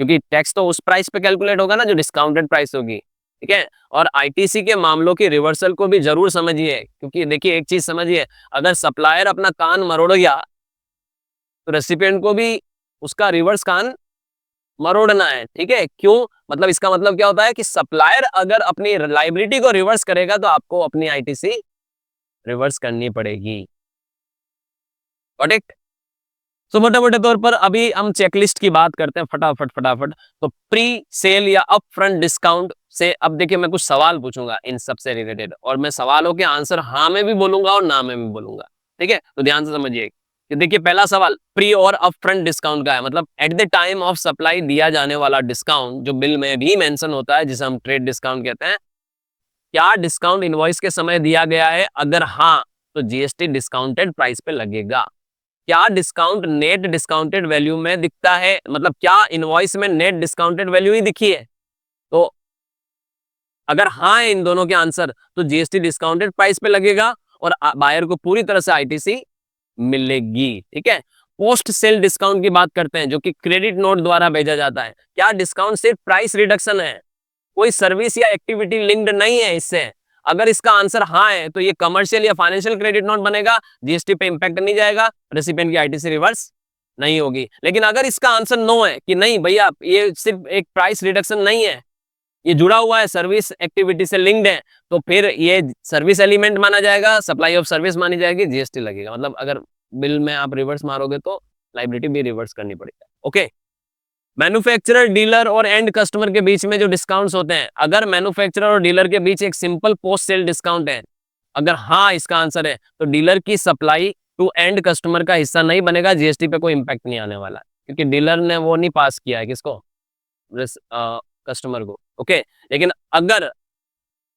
क्योंकि टैक्स तो उस प्राइस पे कैलकुलेट होगा ना जो डिस्काउंटेड प्राइस होगी, ठीक है। और आईटीसी के मामलों की रिवर्सल को भी जरूर समझिए, क्योंकि देखिए एक चीज समझिए, अगर सप्लायर अपना कान मरोड़ गया तो रेसिपिएंट को भी उसका रिवर्स कान मरोड़ना है, ठीक है। क्यों, मतलब इसका मतलब क्या होता है कि सप्लायर अगर अपनी लायबिलिटी को रिवर्स करेगा तो आपको अपनी आईटीसी रिवर्स करनी पड़ेगी। Got it. तो मोटे मोटे तौर पर अभी हम चेकलिस्ट की बात करते हैं फटाफट। तो प्री सेल या अप फ्रंट डिस्काउंट से अब देखिए मैं कुछ सवाल पूछूंगा इन सबसे रिलेटेड, और मैं सवालों के आंसर हाँ में भी बोलूंगा और ना में भी बोलूंगा, ठीक है। तो ध्यान से समझिए कि देखिए पहला सवाल प्री और अप फ्रंट डिस्काउंट का है, मतलब at the time of supply दिया जाने वाला डिस्काउंट जो बिल में भी मेंशन होता है, जिसे हम ट्रेड डिस्काउंट कहते हैं। क्या डिस्काउंट इनवॉइस के समय दिया गया है? अगर हाँ तो जीएसटी डिस्काउंटेड प्राइस पे लगेगा। क्या डिस्काउंट नेट डिस्काउंटेड वैल्यू में दिखता है, मतलब क्या इनवॉइस में नेट डिस्काउंटेड वैल्यू ही दिखी है? तो अगर हाँ है इन दोनों के आंसर तो जीएसटी डिस्काउंटेड प्राइस पे लगेगा और बायर को पूरी तरह से आईटीसी मिलेगी, ठीक है। पोस्ट सेल डिस्काउंट की बात करते हैं जो कि क्रेडिट नोट द्वारा भेजा जाता है। क्या डिस्काउंट सिर्फ प्राइस रिडक्शन है, कोई सर्विस या एक्टिविटी लिंक्ड नहीं है इससे? अगर इसका आंसर हाँ है तो ये कमर्शियल या फाइनेंशियल क्रेडिट नोट बनेगा, जीएसटी पे इंपैक्ट नहीं जाएगा, रेसिपिएंट की आईटीसी रिवर्स नहीं होगी। लेकिन अगर इसका आंसर नो है कि नहीं भैया ये सिर्फ एक प्राइस रिडक्शन नहीं है, ये जुड़ा हुआ है सर्विस एक्टिविटी से लिंक्ड है, तो फिर ये सर्विस एलिमेंट माना जाएगा, सप्लाई ऑफ सर्विस मानी जाएगी, जीएसटी लगेगा। मतलब अगर बिल में आप रिवर्स मारोगे तो लायबिलिटी भी रिवर्स करनी पड़ेगी। ओके, मैन्युफैक्चरर, डीलर और एंड कस्टमर के बीच में जो डिस्काउंट्स होते हैं, अगर मैन्युफैक्चरर और डीलर के बीच एक सिंपल पोस्ट सेल डिस्काउंट है, अगर हाँ इसका आंसर है तो डीलर की सप्लाई टू एंड कस्टमर का हिस्सा नहीं बनेगा, जीएसटी पे कोई इंपैक्ट नहीं आने वाला, क्योंकि डीलर ने वो नहीं पास किया है किसको, कस्टमर को। ओके, लेकिन अगर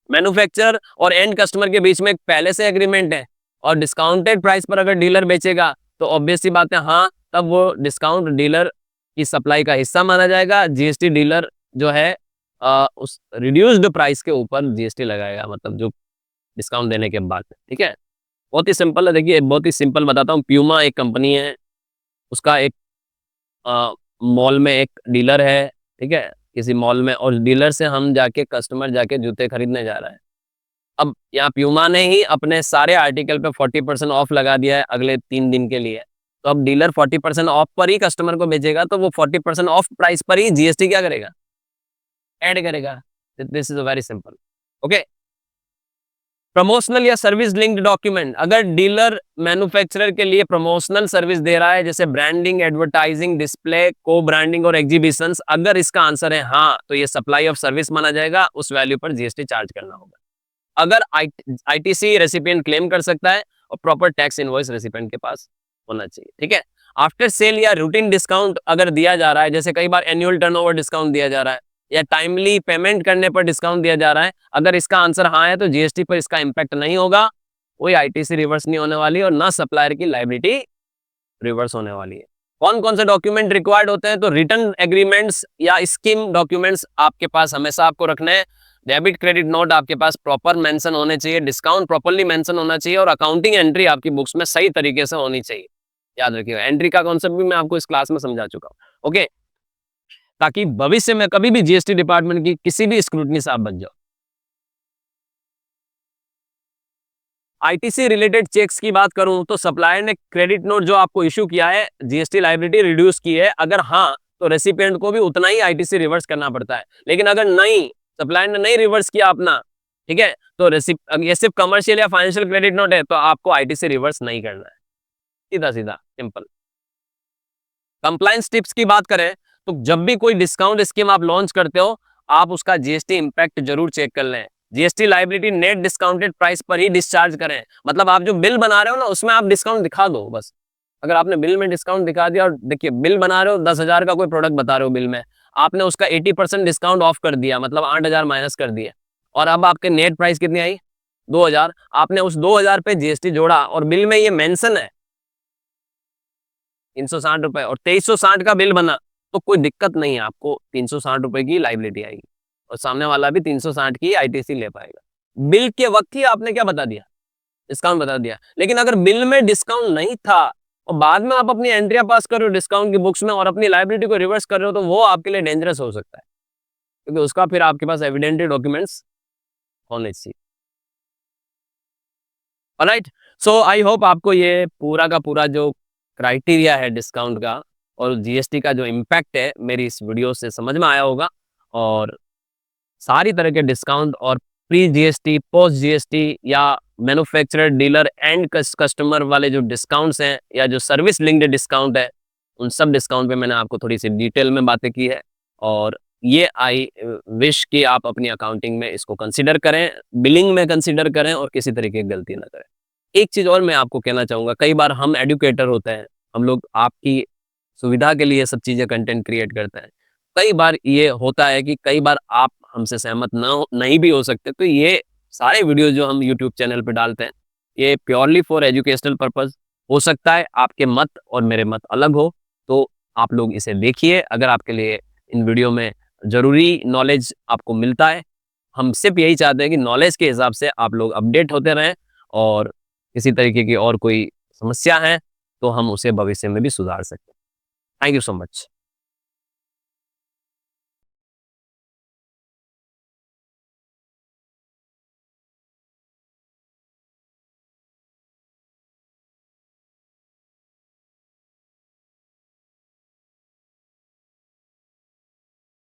मैन्युफैक्चरर और एंड कस्टमर के बीच में एक पहले से एग्रीमेंट है और डिस्काउंटेड प्राइस पर अगर डीलर बेचेगा तो ऑब्वियस सी बात है हाँ, तब वो डिस्काउंट डीलर की सप्लाई का हिस्सा माना जाएगा। जीएसटी डीलर जो है उस रिड्यूस्ड प्राइस के ऊपर जीएसटी लगाएगा, मतलब जो डिस्काउंट देने के बाद, ठीक है। बहुत ही सिंपल है, देखिए बहुत ही सिंपल बताता हूँ। प्यूमा एक कंपनी है, उसका एक मॉल में एक डीलर है, ठीक है, किसी मॉल में, और डीलर से हम जाके कस्टमर जाके जूते खरीदने जा रहा है। अब यहाँ प्यूमा ने ही अपने सारे आर्टिकल पे 40% ऑफ लगा दिया है अगले 3 दिन के लिए, तो अब डीलर 40% ऑफ पर ही कस्टमर को बेचेगा, तो वो 40% ऑफ प्राइस पर ही जीएसटी क्या करेगा, ऐड करेगा। This is very simple. Okay, promotional या सर्विस लिंक्ड डॉक्यूमेंट, अगर डीलर मैन्युफैक्चरर के लिए प्रमोशनल सर्विस दे रहा है जैसे ब्रांडिंग, एडवर्टाइजिंग, डिस्प्ले, को ब्रांडिंग और एग्जीबिशंस, अगर इसका आंसर है हाँ तो ये सप्लाई ऑफ सर्विस माना जाएगा, उस वैल्यू पर जीएसटी चार्ज करना होगा। अगर आईटीसी रेसिपिएंट क्लेम कर सकता है और प्रॉपर टैक्स इनवॉइस रेसिपिएंट के पास होना चाहिए, ठीक है। आफ्टर सेल या रूटीन डिस्काउंट अगर दिया जा रहा है, जैसे कई बार एनुअल टर्नओवर डिस्काउंट दिया जा रहा है, या टाइमली पेमेंट करने पर डिस्काउंट दिया जा रहा है? अगर इसका आंसर हाँ है तो जीएसटी पर इसका इम्पैक्ट नहीं होगा, कोई आईटीसी रिवर्स नहीं होने वाली और ना सप्लायर की लायबिलिटी रिवर्स होने वाली है। कौन-कौन से डॉक्यूमेंट रिक्वायर्ड होते हैं? तो रिटर्न एग्रीमेंट्स या स्कीम डॉक्यूमेंट्स आपके पास हमेशा आपको रखने हैं। डेबिट क्रेडिट नोट आपके पास प्रॉपर मेंशन होने चाहिए, डिस्काउंट प्रॉपर्ली मेंशन होना चाहिए और अकाउंटिंग एंट्री आपकी बुक्स में सही तरीके से होनी चाहिए। याद रखिएगा, एंट्री का कॉन्सेप्ट भी मैं आपको इस क्लास में समझा चुका हूँ। ओके, ताकि भविष्य में कभी भी जीएसटी डिपार्टमेंट की किसी भी स्क्रूटनी से आप बच जाओ। आईटीसी रिलेटेड चेक्स की बात करूं तो सप्लायर ने क्रेडिट नोट जो आपको इशू किया है, जीएसटी लायबिलिटी रिड्यूस की है, अगर हाँ तो रेसिपिएंट को भी उतना ही आईटीसी रिवर्स करना पड़ता है। लेकिन अगर नहीं, सप्लायर ने नहीं रिवर्स किया अपना, ठीक है, तो ये सिर्फ कमर्शियल या फाइनेंशियल क्रेडिट नोट है तो आपको आईटीसी रिवर्स नहीं करना है। सीधा सीधा सिंपल। कंप्लायंस टिप्स की बात करें तो जब भी कोई डिस्काउंट स्कीम आप लॉन्च करते हो, आप उसका जीएसटी इंपैक्ट जरूर चेक कर लें। GST liability net discounted price पर ही डिस्चार्ज करें। मतलब आप जो बिल बना रहे हो ना उसमें आप डिस्काउंट दिखा दो बस। अगर आपने बिल में डिस्काउंट दिखा दिया और देखिए बिल बना रहे हो 10,000 का कोई प्रोडक्ट बता रहे हो बिल में, आपने उसका 80% डिस्काउंट ऑफ कर दिया, मतलब 8,000 माइनस कर दिया और अब आपके नेट प्राइस कितनी आई 2,000। आपने उस 2,000 पे जीएसटी जोड़ा और बिल में ये मेंशन है 360 रुपए और 2360 का बिल बना तो कोई दिक्कत नहीं है, आपको 360 रुपए की लायबिलिटी आएगी और सामने वाला भी 360 की आईटीसी ले पाएगा। बिल के वक्त ही आपने क्या बता दिया, डिस्काउंट बता दिया। लेकिन अगर बिल में डिस्काउंट नहीं था और बाद में आप अपनी एंट्रियां पास कर रहे हो डिस्काउंट की बुक्स में और अपनी लायबिलिटी को रिवर्स कर रहे हो तो वो आपके लिए डेंजरस हो सकता है, क्योंकि उसका फिर आपके पास एविडेंटेड डॉक्यूमेंट्स होने चाहिए। ऑलराइट, सो आई होप आपको ये पूरा का पूरा जो क्राइटेरिया है डिस्काउंट का और जीएसटी का जो इम्पैक्ट है मेरी इस वीडियो से समझ में आया होगा। और सारी तरह के डिस्काउंट और प्री जीएसटी, पोस्ट जीएसटी या मैन्युफैक्चरर, डीलर एंड कस्टमर वाले जो डिस्काउंट्स हैं या जो सर्विस लिंक्ड डिस्काउंट है, उन सब डिस्काउंट पे मैंने आपको थोड़ी सी डिटेल में बातें की है और ये आई विश कि आप अपनी अकाउंटिंग में इसको कंसीडर करें, बिलिंग में कंसीडर करें और किसी तरीके की गलती ना करें। एक चीज़ और मैं आपको कहना चाहूँगा, कई बार हम एडुकेटर होते हैं, हम लोग आपकी सुविधा के लिए सब चीज़ें कंटेंट क्रिएट करते हैं। कई बार ये होता है कि कई बार आप हमसे सहमत नहीं भी हो सकते, तो ये सारे वीडियो जो हम यूट्यूब चैनल पे डालते हैं, ये प्योरली फॉर एजुकेशनल पर्पस हो सकता है। आपके मत और मेरे मत अलग हो, तो आप लोग इसे देखिए। अगर आपके लिए इन वीडियो में ज़रूरी नॉलेज आपको मिलता है, हम सिर्फ यही चाहते हैं कि नॉलेज के हिसाब से आप लोग अपडेट होते रहें और किसी तरीके की और कोई समस्या है, तो हम उसे भविष्य में भी सुधार सकते हैं। Thank you so much.